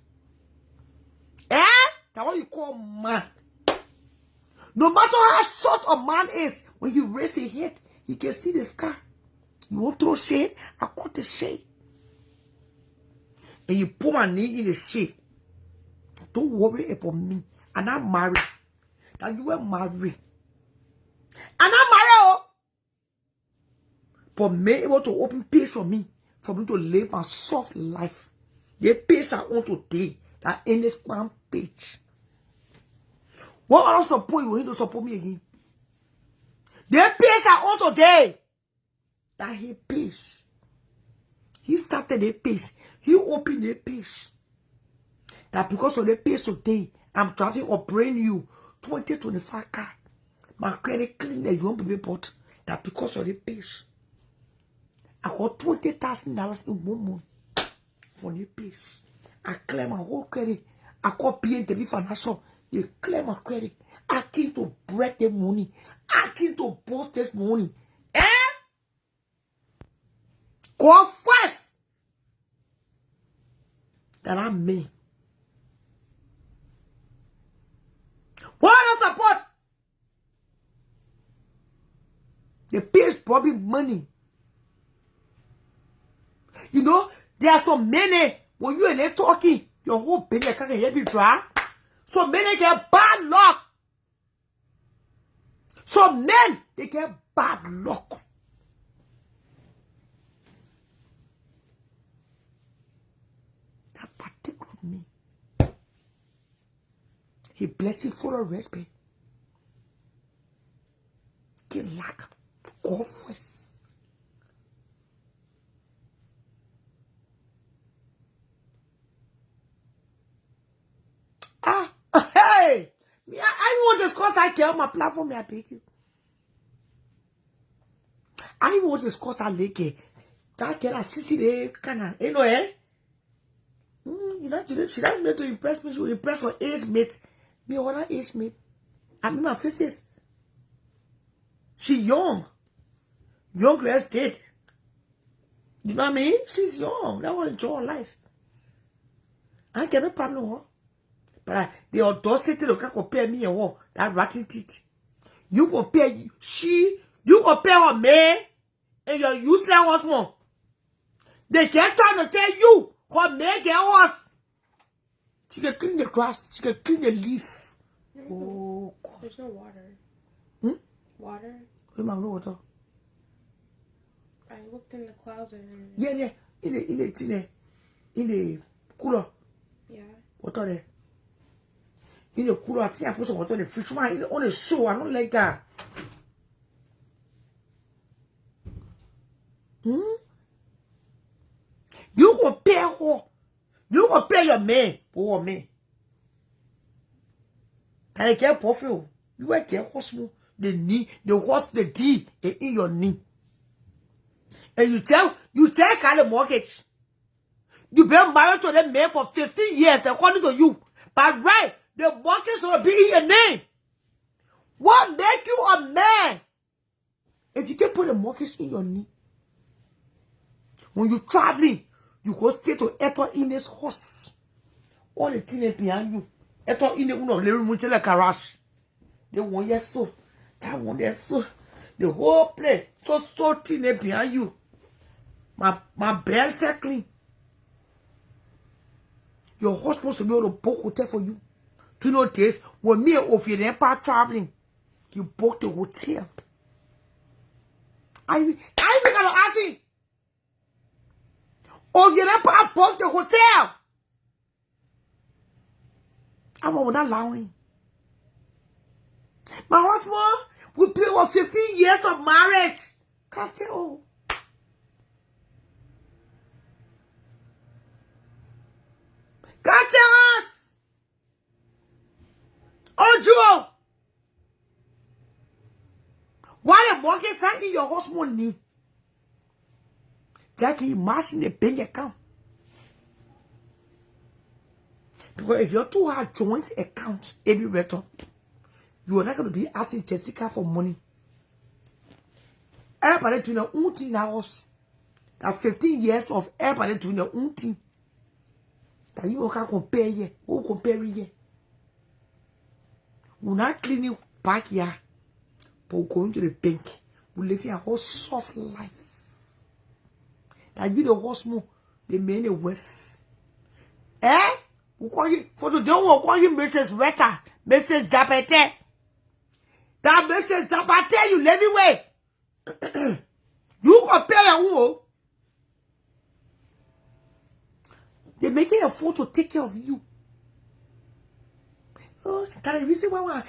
[SPEAKER 3] That's what you call man. No matter how short a man is, when you raise his head, he can see the sky. You want to throw shade? I cut the shade. And you put my knee in the shade. Don't worry about me. And I'm married. That you were married. And I'm married. But me able to open space for me to live my soft life. The page I want to take that in this one page. What other support you want to support me again? The page I want today. That he page. He started the page. He opened the page. That because of the page today, I'm driving a brand new 2025 car. My credit clean that you won't be bought. That because of the page. I got $20,000 in 1 month for the page. I clear my whole credit. I call PNTB Financial. They clear my credit. I came to break the money. I came to post this money. Go first. That I'm me. What other support? The page probably money. You know, there are so many, when you and they talking, your whole belly can't help you dry. So many get bad luck. So men, they get bad luck. That particular me. He bless you for a respect. Get luck. Go first. Hey, I want to discuss that girl on my platform. I beg you. I want to discuss that lady. That girl, Sissy, kind you know, you know, she doesn't need to impress me. She will impress her age mate. Me, other age mate. I'm in my 50s. She young. Young girl dead. You know what I mean? She's young. That will enjoy her life. I get no problem with her. But the audacity to compare me and her, that ratting teeth. You compare you compare her man and your useless husband. They kept trying to tell you her man get us. She can clean the grass. She can clean the leaf. Oh, God.
[SPEAKER 14] There's no water. Water?
[SPEAKER 3] Where's my water?
[SPEAKER 14] I looked in the closet. And
[SPEAKER 3] Yeah. In the cooler.
[SPEAKER 14] yeah.
[SPEAKER 3] Water there. In the cooler, I think I put some water in the fridge. Man, on the show, I don't like that. You compare her. You compare your man. Poor man. Can I get profile? You will get horse the knee, the horse, the D in your knee. And you tell Carly mortgage. You been married to that man for 15 years, according to you. But right, the mortgage will be in your name. What make you a man? If you can put a mortgage in your knee, when you're traveling, you go stay to enter in this horse. All the things behind you. Enter in the living room like a rush. They want yes so. That one yes so. The whole place so thin behind you. My bed clean. Your horse supposed to be able to book hotel for you. To know this, when me or you never traveling, you book the hotel. I gotta ask him. Or if you never book the hotel, I will not allow him. My husband, we pay for 15 years of marriage. Can't tell. God tell us. Oh, Joe. Why the mortgage sign in your husband's name? That can you imagine the bank account? Because if your two have joint accounts, every return, you are not going to be asking Jessica for money. Everybody doing their own thing in the house. That 15 years of everybody doing their own thing. That you can't compare here. Who compare here? We're not cleaning back here. But we're going to the bank. We're living a whole soft life. That you the husband, the man the wife. Eh? We call you, for today we'll call you Mrs. Wetter. Mrs. Japete. That Mrs. Japete you live away. You compare your own. They're making a phone to take care of you. Oh, that's the reason why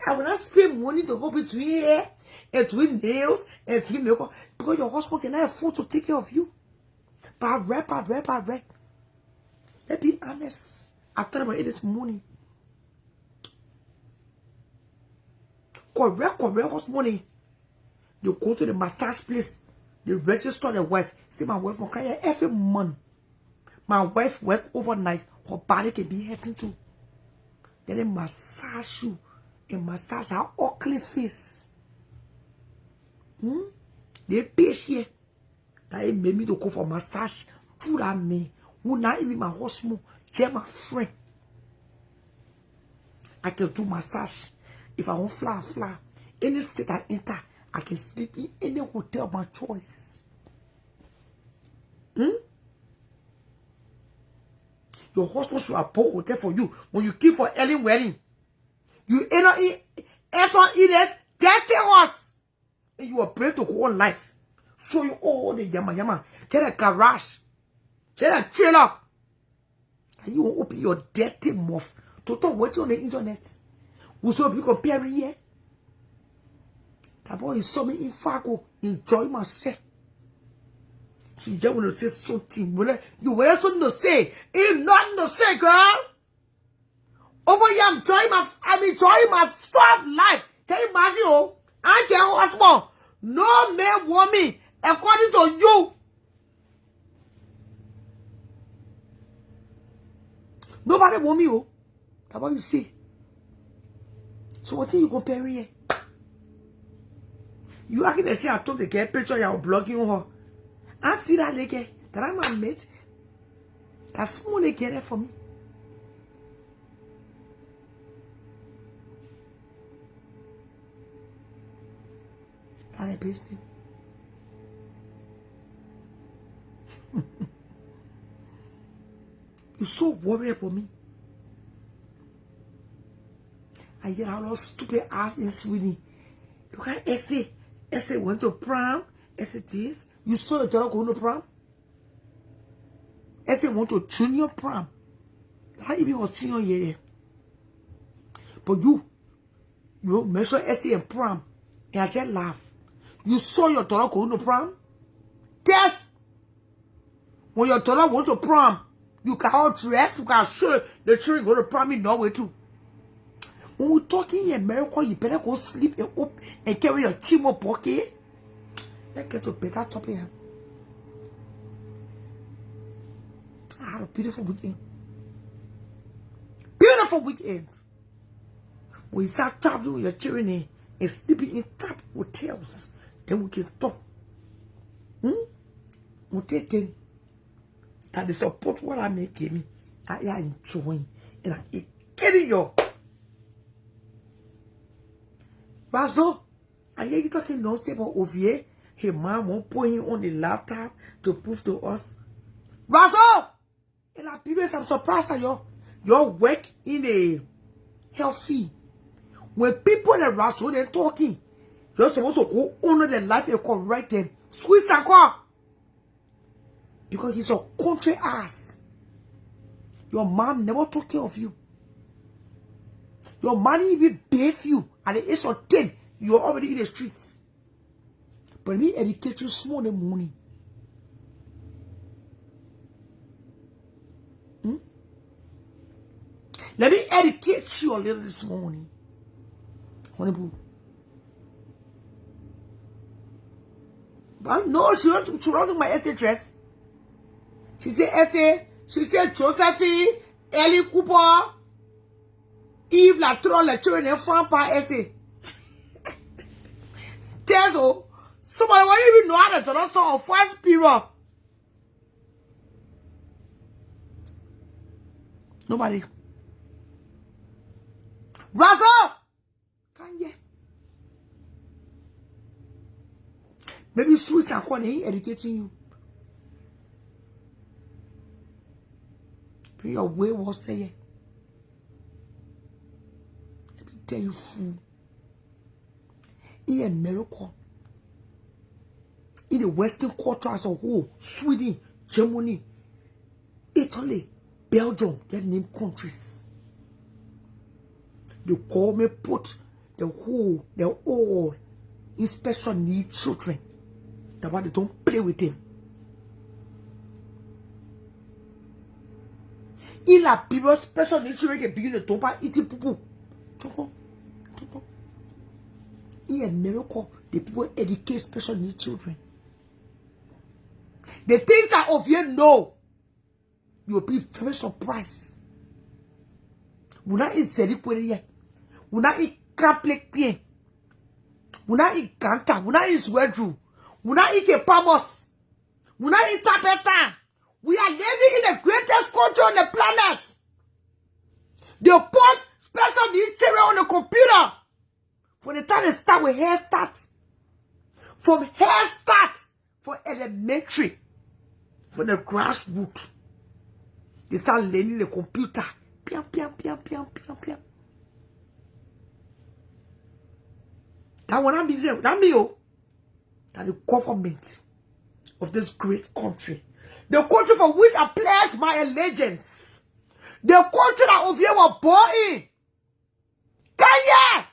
[SPEAKER 3] I will not spend money to go between hair and between nails and between makeup. Because your husband cannot afford to take care of you. But rep. Let's be honest. I thought about it this morning. Correct husband. They go to the massage place. They register the wife. See, my wife will carry every month. My wife work overnight. Her body can be hurting too. Then they massage you. And massage her ugly face. They pay here. That it made me to go for massage. Through that me. Who not even my husband. Just my friend. I can do massage. If I want fly. Any state I enter, I can sleep in any hotel of my choice. Your husband should have booked hotel for you when you keep for early wedding. You enter in this 30 hours. And you are brave to go on life. Show you all the yama. Tell the garage. Tell the trailer. And you won't open your dirty mouth to talk what's on the internet. We saw people comparing here. That boy is saw me in Fargo. Enjoy myself. So you just want to say something. You want something to say. Ain't nothing to say, girl. Over here, I'm enjoying my soft life. Tell you about you. I get husband. No man want me. According to you. Nobody want me, oh. That's what you say. So what are you comparing here? You are going to say I told the girl picture you're blocking her. I see that lady that I'm a mate. That small lady there for me. That's a business. You're so worried about me. I hear all those stupid ass in Sweden. Look at Essay went to prom. Essay this. You saw your daughter going to prom? Essay went to junior prom. Not even was senior year. But you mention Essay and prom. And I just laugh. You saw your daughter going to prom? Yes. When your daughter went to prom, you can all dress, you can show the children go to prom in Norway too. When we're talking in America, you better go sleep and carry your chimo pocket. Let's get to a better topic here. I had a beautiful weekend. Beautiful weekend. We start traveling with your children and sleeping in top hotels. Then we can talk. We take them. And they support what I make me. I am enjoying. And I'm getting you. But so, I hear you talking nonsense about Ovier. Her mom won't put him on the laptop to prove to us. Razo! In that period, I'm surprised at your work in a healthy. When people are Razo, they're talking. You're supposed to go honor their life and correct them. Sweet Sanko! Because he's a country ass. Your mom never took care of you. Your money even bathe you. At the age of 10, you're already in the streets. But let me educate you small in the morning. Let me educate you a little this morning. Honey boo. But no, she went to my essay dress. She said essay. She said Josephine, Ellie Cooper, Yves Latron, le children and Fampa essay. Tezo, somebody won't even know how to do that song of first period. Nobody. Razo! Can you? Maybe Swiss and Kwani educating you. Your way was saying. Let me tell you, fool. In America, in the Western quarter as a whole, Sweden, Germany, Italy, Belgium, they name countries. They call me put the all in special needs children. That's why they don't play with them. In la period special needs children can begin to don't buy eating poo. In America, the people educate special needs children. The things that of you know, you will be very surprised. We not in Zerikwere, we not in Kamplekpien, we not in Kanta, we not in Zwedru, we not in Kepamos, we not in Tapeta. We are living in the greatest country on the planet. They put special needs children on the computer. For the time they start with hair start. From hair start, for elementary, for the grassroots. They start learning the computer. Piam, piam, piam, piam, piam, piam. That one I'm busy. That me, oh. That the government of this great country. The country for which I pledge my allegiance. The country that of you were born in. Kanye!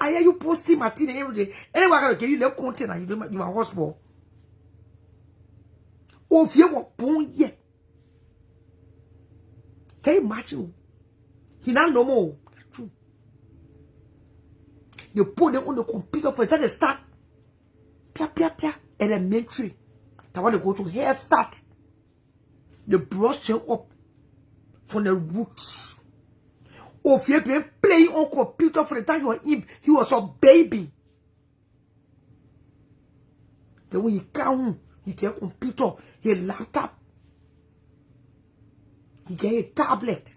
[SPEAKER 3] I hear you posting Martina every day. Anyway, I gotta give you the content and you my husband. Of you were born here. Can you imagine? He not no more. That's true. They put them on the computer for that they start. Pia, pia, pia. Elementary. That when they go to hair start. They brush them up from the roots. If you have been playing on computer for the time he was a baby. Then when he come home, he get a computer, he laptop, he get a tablet.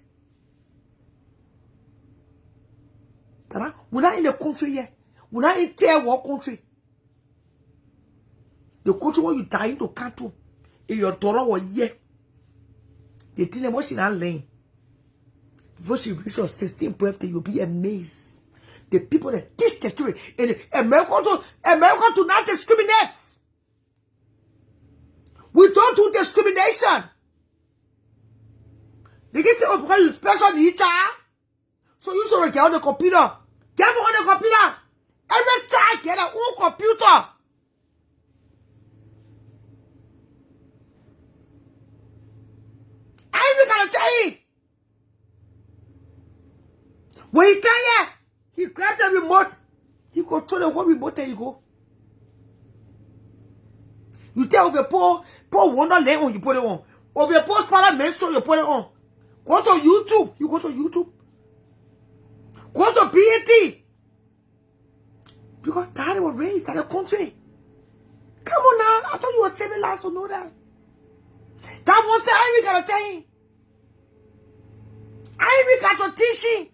[SPEAKER 3] We're not in the country yet. We're not in third world country. The country where you dying to cattle. If your daughter was here, the thing that she not learn. before she reaches her 16th birthday, you'll be amazed. The people that teach the children in America to not discriminate. We don't do discrimination. They can say, oh, because you special needs child, so you sort of get on the computer. Get on the computer. Every child get their own computer. I ain't gonna tell you. When he came here, he grabbed the remote. He control the whole remote. There you go. You tell over pour Wonderland on, you put it on. Over post Parliament show, you put it on. Go to YouTube. You go to YouTube. Go to BAT. Because God was raised in the country. Come on now. I thought you were saving lives to know that. God won't say, I ain't gonna tell him. I ain't got to teach him.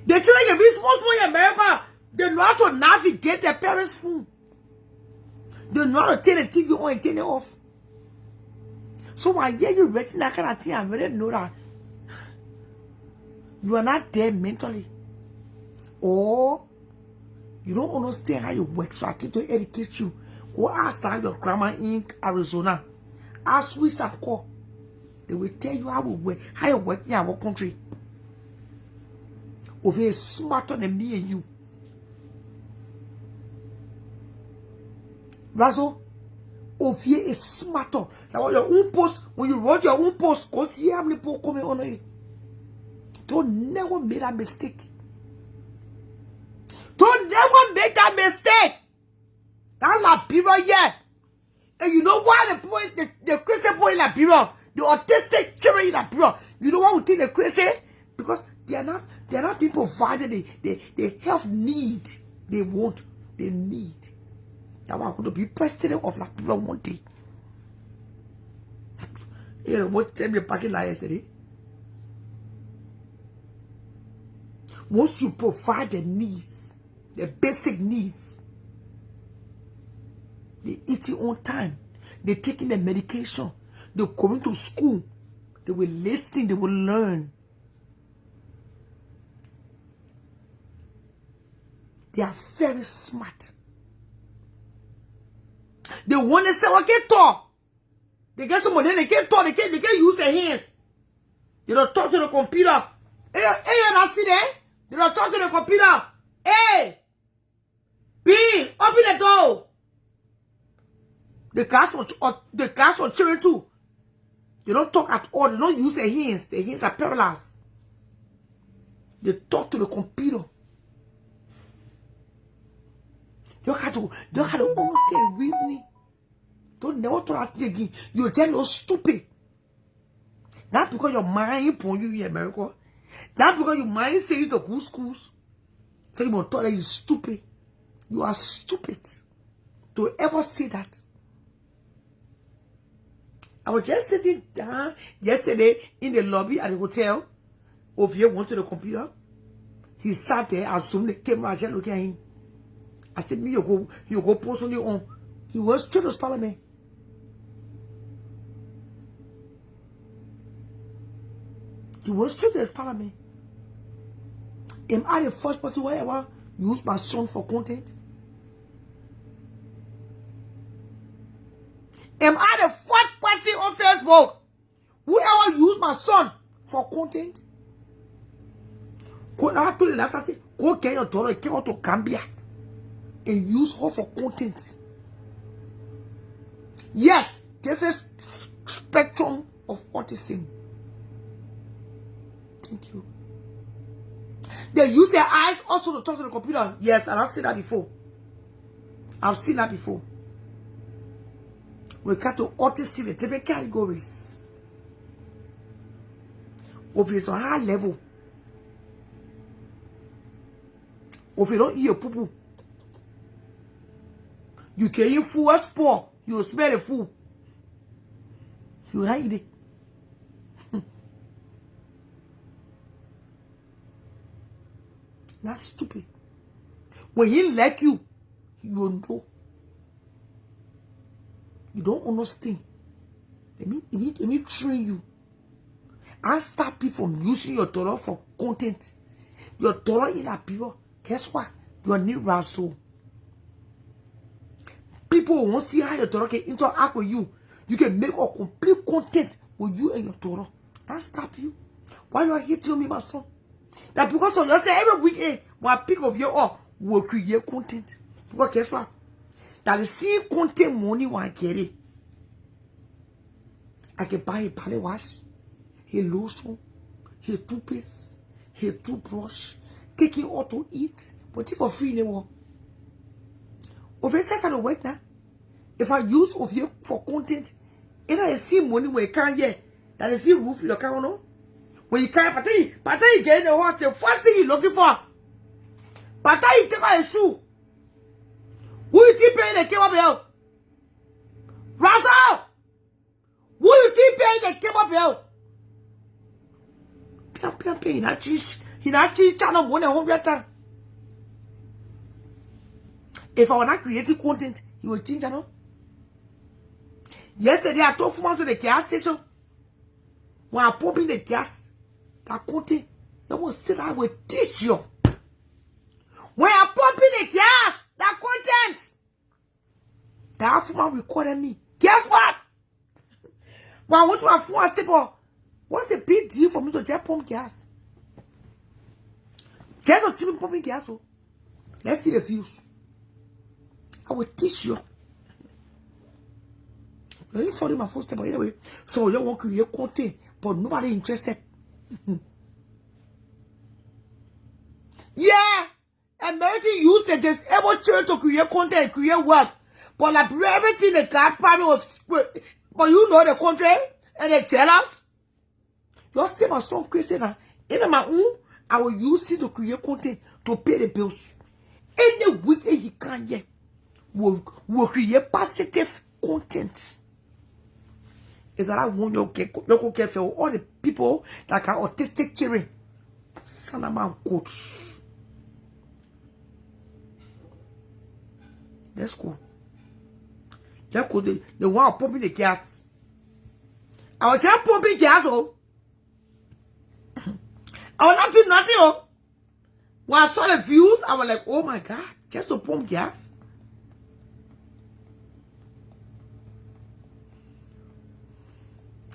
[SPEAKER 3] The children can be small in America. They know how to navigate their parents' phone. They know how to turn the TV on and turn it off. So when I hear you writing that kind of thing, I really know that you are not there mentally. Or you don't understand how you work. So I came to educate you. Go ask your grandma in Arizona. Ask Swiss and call. They will tell you how you work in our country. Over here smarter than me and you. Razo, over here is smarter. Like your own post, when you wrote your own post, go see how many people coming on it. Don't never make that mistake. Don't never make that mistake. That's Liberia, yeah. And you know why the Christian boy in Liberia, the autistic children in Liberia, you know why we think they're crazy? Because they are not being provided the health need they want, they need. That's why I'm going to be president of Liberia one day. You know what? Tell me a parking lot yesterday. Once you provide the needs, the basic needs, they eating on time, they taking the medication, they're going to school, they will listen, they will learn. They are very smart. They want to say, well, can't talk. They get some money, they can't talk, they can't use their hands. They don't talk to the computer. Hey, you see there? They don't talk to the computer. Hey! B, open the door. The cars for children too. They don't talk at all. They don't use their hands. Their hands are paralyzed. They talk to the computer. You have to understand reasoning. Don't never talk that again. You're just stupid. Not because your mind point you in America. Not because your mind say you to good schools. So you must thought that you're stupid. You are stupid to ever say that. I was just sitting down yesterday in the lobby at the hotel. Ovie went to the computer. He sat there, I zoomed the camera, just looking at him. I said, me, you go post on your own. He was straight to Parliament. He was straight to Parliament. Am I the first person who ever used my son for content? Am I the first person on Facebook who ever used my son for content? I told you last I said, go get your daughter and take her to Gambia and use her for content. Yes, different spectrum of autism. Thank you. They use their eyes also to talk to the computer. Yes, and I've seen that before. I've seen that before. We got to autism in different categories. If it's a high level, if you don't eat your poo-poo, you can eat food as poor. You will smell the food. You will not eat it. That's stupid. When he like you, you will know. You don't understand. Let me train you. I stop you from using your dollar for content. Your dollar in a period. Guess what? You are new Russell. People won't see how your daughter can interact with you. You can make a complete content with you and your daughter. I stop you. Why you are here telling me, my son? That because of you say every weekend, when I pick of you up, we'll create content. Because guess what? That the same content money when I get it. I can buy a body wash, a lotion, a toothpaste, a toothbrush, take it out to eat, but if for free anymore. Over a second of work now. If I use of you for content, it is see money where you can't get. That is the roof you can't know. When you can't, but you get in the horse, the first thing you're looking for. But you take out a shoe. Who you think paying the came up here? Russell! Who you think paying the came up here? He not cheat channel 100 times. If I were not creating content, he will change channel. Yesterday, I told him to the gas station. When I pump in the gas, that content, they will say that I will teach you. When I pump in the gas, that content, that phone recorded me. Guess what? When I went to my phone, I said, what's the big deal for me to just pump gas? Just to see me pumping gas. Oh. Let's see the views. I will teach you. You didn't follow my first step, but anyway. So you want to create content, but nobody interested. Yeah, American use the disabled children to create content, create wealth. But like everything they got probably was, but you know the country and they're jealous. You see my son crazy now. In my own, I will use it to create content to pay the bills. Any weekend he can get. Will create positive content. Is that I want your local care for all the people that are autistic children. Sanaman coach. Let's go. Let's go. The one pumping the gas. I was just pumping gas. Oh, I was not doing nothing. Oh, when I saw the views, I was like, oh my God, just to pump gas.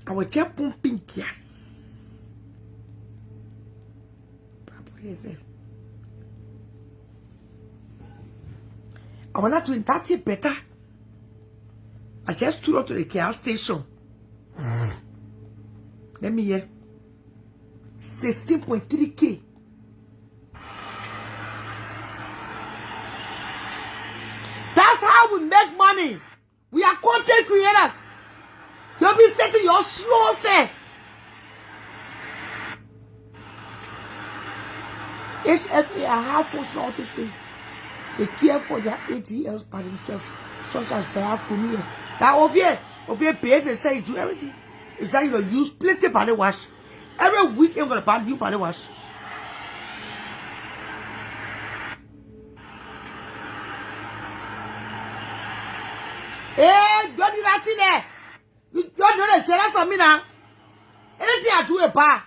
[SPEAKER 3] I was just pumping gas. I was not doing that better. I just stood up to the gas station. Let me hear. 16.3K. That's how we make money. We are content creators. You'll be setting your slow say. HFA are half functional autistic. They care for their ADLs by themselves, such as Bayaf Kumia. Now over here, behave and say do everything. It's that you use plenty body wash. Every week you're gonna buy new body wash. Hey, don't do that in there. You don't know the jealous of me now. Anything I do a bar.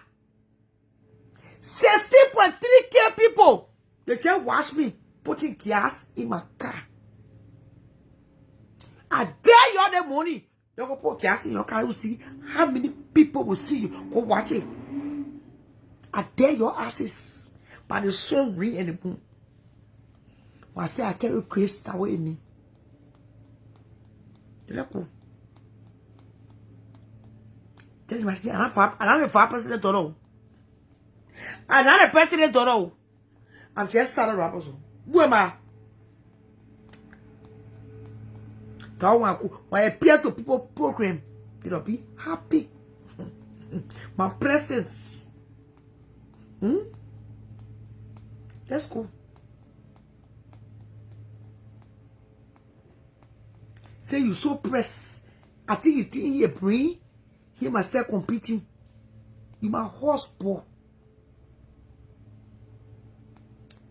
[SPEAKER 3] 16.3K people. They just watch me putting gas in my car. I dare you all the money. You go put gas in your car. You see how many people will see you. Go watch it. I dare your asses. By the sun ring and the moon. When I say I carry grace that way in me. You look. I'm not a president at all. I'm not a president at all. I'm just Sarah Rappers. Who am I? When I appear to people program, they'll be happy. My presence. Let's go. Say you so pressed. I think you think he a brain. He myself competing. You my horse ball.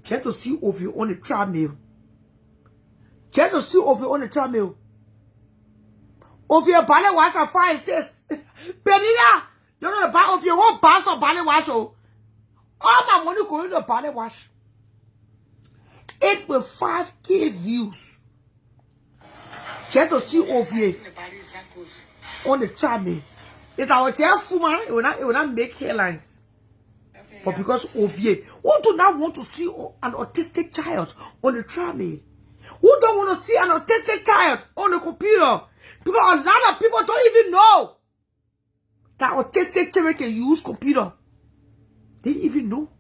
[SPEAKER 3] Try to see over you on the treadmill. Try to see over you on the treadmill. Over your ballet wash and fire says, Benina, You're going to buy off your whole box of body wash. Oh. All my money going to body wash. 8.5K views. Check to see OVA on the channel. It's our careful man. It will not make headlines. Okay, but because OVA, who do not want to see an autistic child on the channel? Who don't want to see an autistic child on the computer? Because a lot of people don't even know that autistic children can use computer. They didn't even know.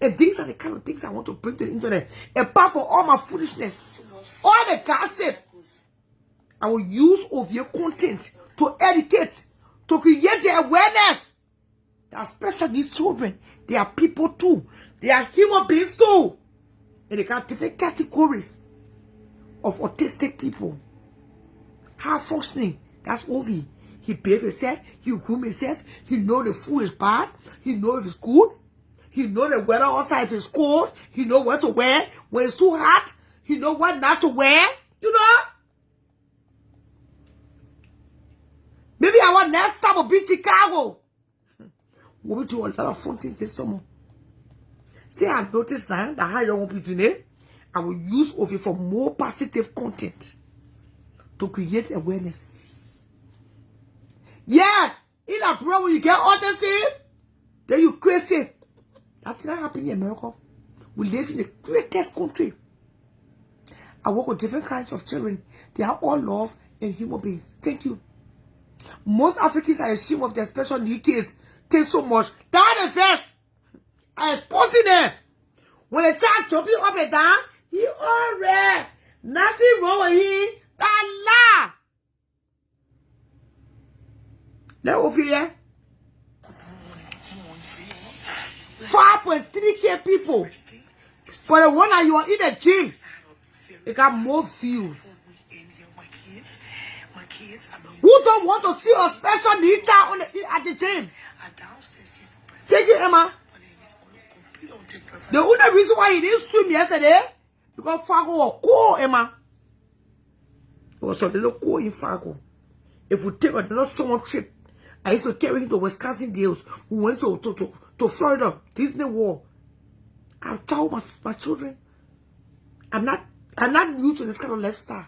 [SPEAKER 3] And these are the kind of things I want to bring to the internet. Apart from all my foolishness, all the gossip, I will use OVA content to educate, to create the awareness that special needs children, they are people too. They are human beings too. And they got different categories of autistic people. How functioning? That's OV. He bathe himself, he groom himself, he know the food is bad, he know if it's good, he know the weather outside if it's cold, he know what to wear when it's too hot, he know what not to wear, you know? Maybe our next stop will be Chicago. We'll be doing a lot of fun things this summer. See, I noticed now that how you want people today, I will use OV for more positive content to create awareness. Yeah, in a problem when you get autism, then you crazy. That did not happen in America. We live in the greatest country. I work with different kinds of children. They are all love and human beings. Thank you. Most Africans are ashamed of their special needs kids. Take so much. That is first. I exposing them. When a child jumping up and down, he alright. Nothing wrong with him. Allah. Let over here. 5.3K people. For the one that you are in the gym, it got more views. Who don't want to see a special need child at the gym? Thank you, Emma. The only reason why he didn't swim yesterday, because Fargo was cold, Emma. It was a little cold in Fargo. If we take another summer trip, I used to carry him to Wisconsin Dells. We went to Florida, Disney World. I've told my children, I'm not new to this kind of lifestyle.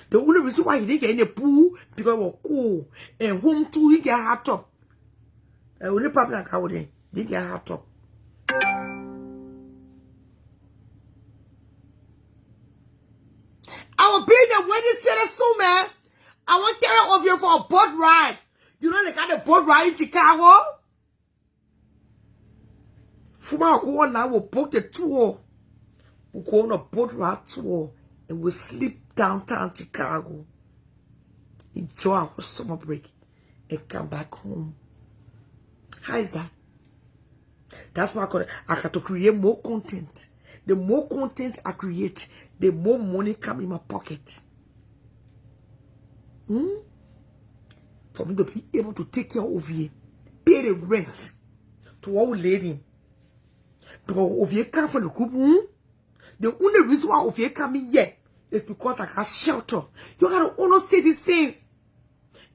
[SPEAKER 3] The only reason why he didn't get in the pool because it was cold. And home too, he get hot tub. The only problem I got with him, he get hot tub. I will be in the wedding center soon, man. I want to carry over here for a boat ride. You know they got a boat ride in Chicago? From our go now, we'll book the tour. We'll go on a boat ride tour and we'll sleep downtown Chicago. Enjoy our summer break and come back home. How is that? That's why I got to create more content. The more content I create, the more money come in my pocket. For me to be able to take care of you, pay the rent to all living. Because if you come from the group, the only reason why if you come in here is because I got shelter. You gotta almost say these things.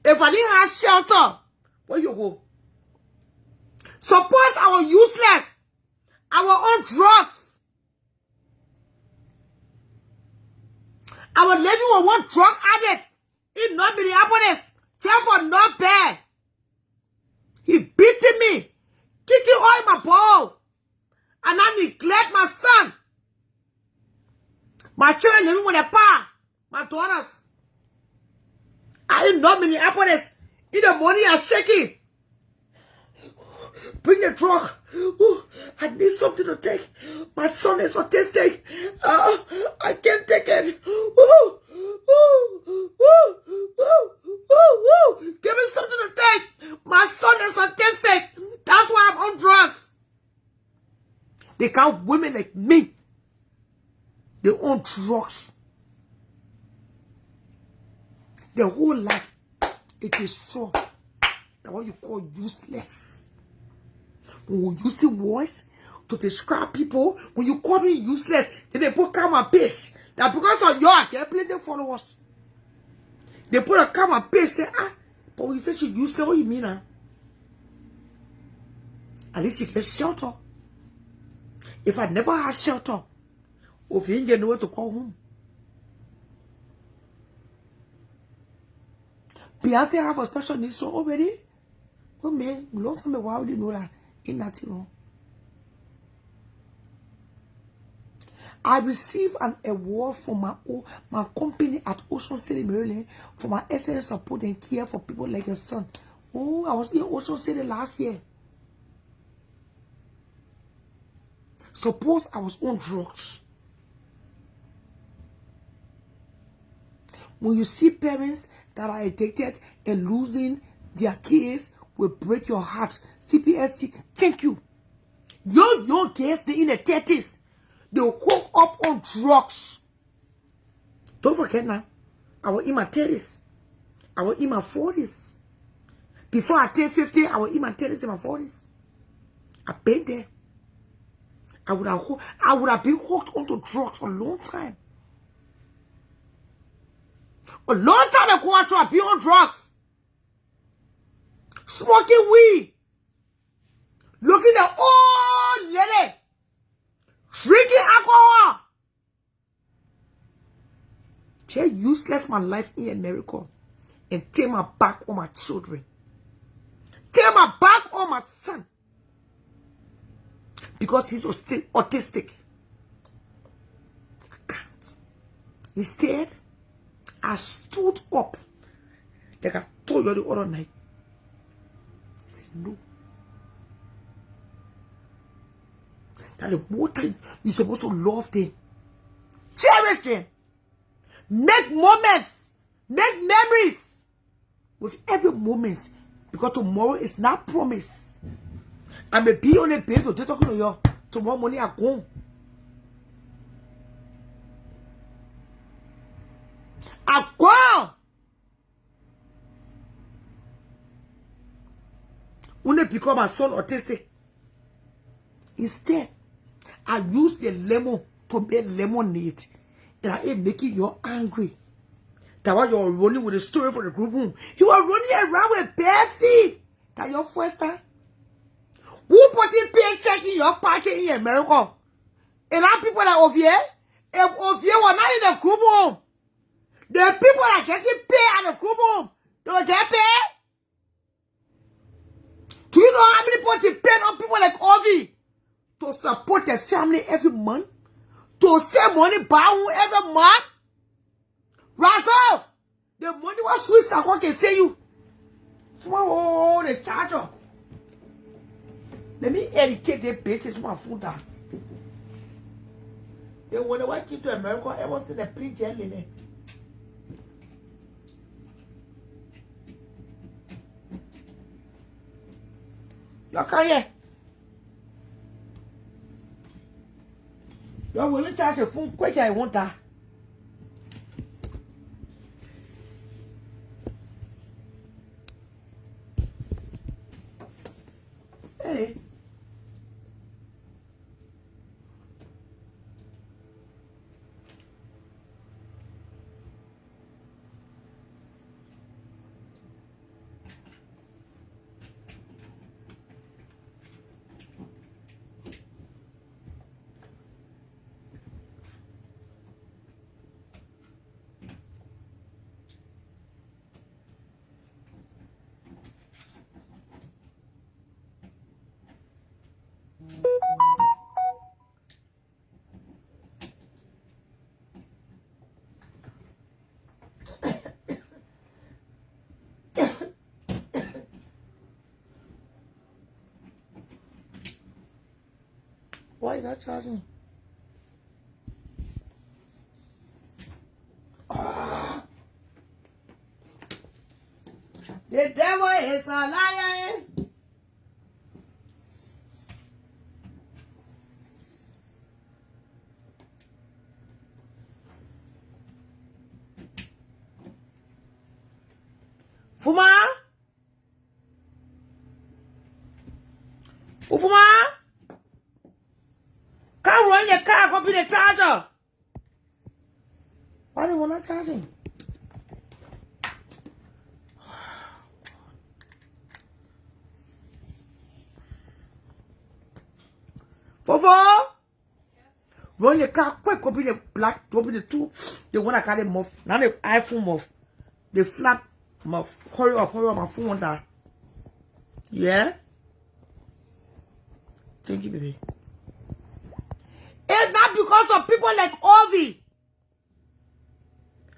[SPEAKER 3] If I didn't have shelter, where you go? Suppose I was useless. I was on drugs. I was living with one drug addict in North Minneapolis. Therefore, not bad. He beating me, kicking all in my ball, and I neglect my son. My children living with their pa, my daughters. I in North Minneapolis. In the morning, I'm shaking. Bring the drug. Ooh, I need something to take. My son is autistic. I can't take it. Give me something to take. My son is autistic. That's why I'm on drugs. They got women like me. They own drugs. Their whole life, it is strong. That's what you call useless. When we're using voice to describe people, when you call me useless, then they put come and piss. That because of yours, they have plenty of followers. They put a camera page, say, but when you say she useless, what you mean, huh? At least she gets shelter. If I never had shelter, if you didn't get nowhere to call home. Beyonce have a special needs son already? Oh man, long time ago, I already know that ain't nothing wrong. I received an award from my company at Ocean City, Maryland, for my excellent support and care for people like your son. Oh, I was in Ocean City last year. Suppose I was on drugs. When you see parents that are addicted and losing their kids, will break your heart. CPSC, thank you. Your kids, they in the 30s. They hook up on drugs. Don't forget now, I was in my 30s. I was in my 40s. Before I turned 50, I was in my 30s and my 40s. I've been there. I would have been hooked onto drugs for a long time. A long time ago, I should have been on drugs. Smoking weed. Looking at old lady. Drinking alcohol. Just useless my life in America. And take my back on my children. Take my back on my son. Because he's still autistic. I can't. Instead, I stood up. Like I told you the other night. I said no. That the more time you're supposed to love them. Cherish them. Make moments. Make memories. With every moment. Because tomorrow is not promised. I may be on a bed or talking to you. Tomorrow morning I go. I go. When I become my son autistic. Instead, I use the lemon to make lemonade. And I ain't making you angry. That's why you're running with a story for the group home. You are running around with bare feet. That's your first time. Who put in paycheck in your pocket in America? And now people like Ovie. If Ovie were not in the group home, the people that are getting paid at the group home, they will get paid. Do you know how many people depend on people like Ovie to support their family every month? To save money bound every month? Russell, the money was Swiss I can say you. Oh, the charger. Let me educate the bitches my food down. Then when I came to America, I was in the pre-jail in it. You can't hear. You will charge a phone quick. I want that. Hey. Why are you not charging? The devil is a liar. Fuma? Ufuma? Can't run your car, copy the charger. Why they were not charging? Over. Run the car quick, open the black, open the two. The one I carry muff. Now the iPhone muff. The flat muff. Hurry up, my phone on that. Yeah? Thank you, baby. It's not because of people like Ovi.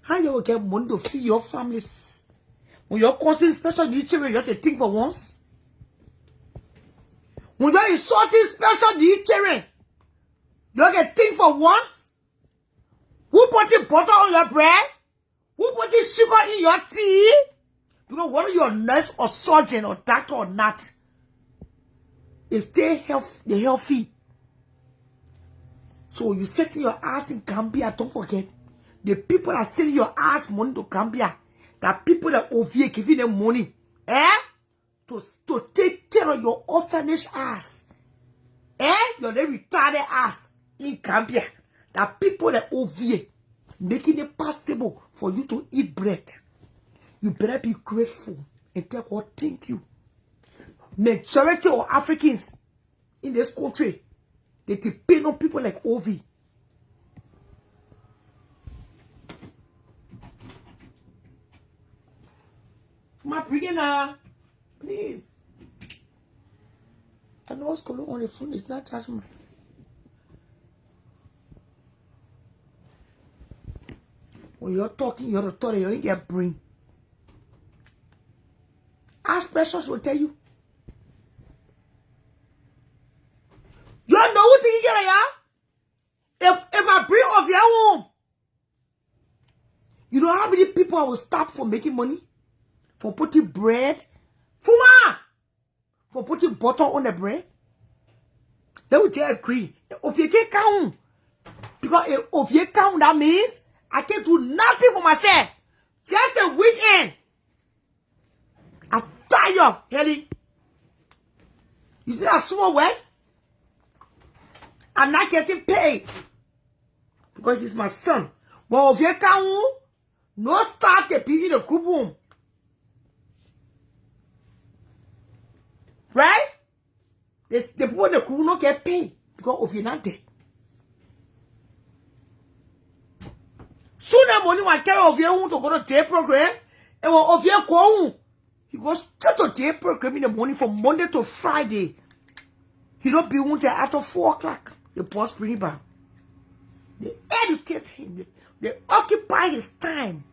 [SPEAKER 3] How you will get money to feed your families? When you're causing special needs children, you have to think for once. When you're insulting special needs children, you have to think for once. Who put the butter on your bread? Who put the sugar in your tea? Because whether you're a nurse or surgeon or doctor or not, is stay healthy. So you setting your ass in Gambia, don't forget. The people that sending your ass money to Gambia, that people that OVA giving them money, to take care of your orphanage ass, your retarded ass in Gambia, that people that OVA making it possible for you to eat bread. You better be grateful and tell God thank you. Majority of Africans in this country, they depend on people like Ovi. My beginner, please. I know what's going on the phone. It's not touching me. When you're talking, you're the thought, you ain't get brain. Ask Precious will tell you. You know what you get here? If I bring off your home, you know how many people I will stop for making money? For putting bread? Fuma! For putting butter on the bread? Let me tell you agree. If you can't count, because if you count, that means I can't do nothing for myself. Just a weekend. I'm tired, Ellie. You see that small work? I'm not getting paid. Because he's my son. But if you can't, no staff can be in the group room. Right? The people in the group don't get paid. Because if you're not there. Soon that money will carry of you to go to day program. And if you go, he goes straight to day program in the morning from Monday to Friday. He don't be wanted after 4 o'clock. The boss bring him back. They educate him. They occupy his time.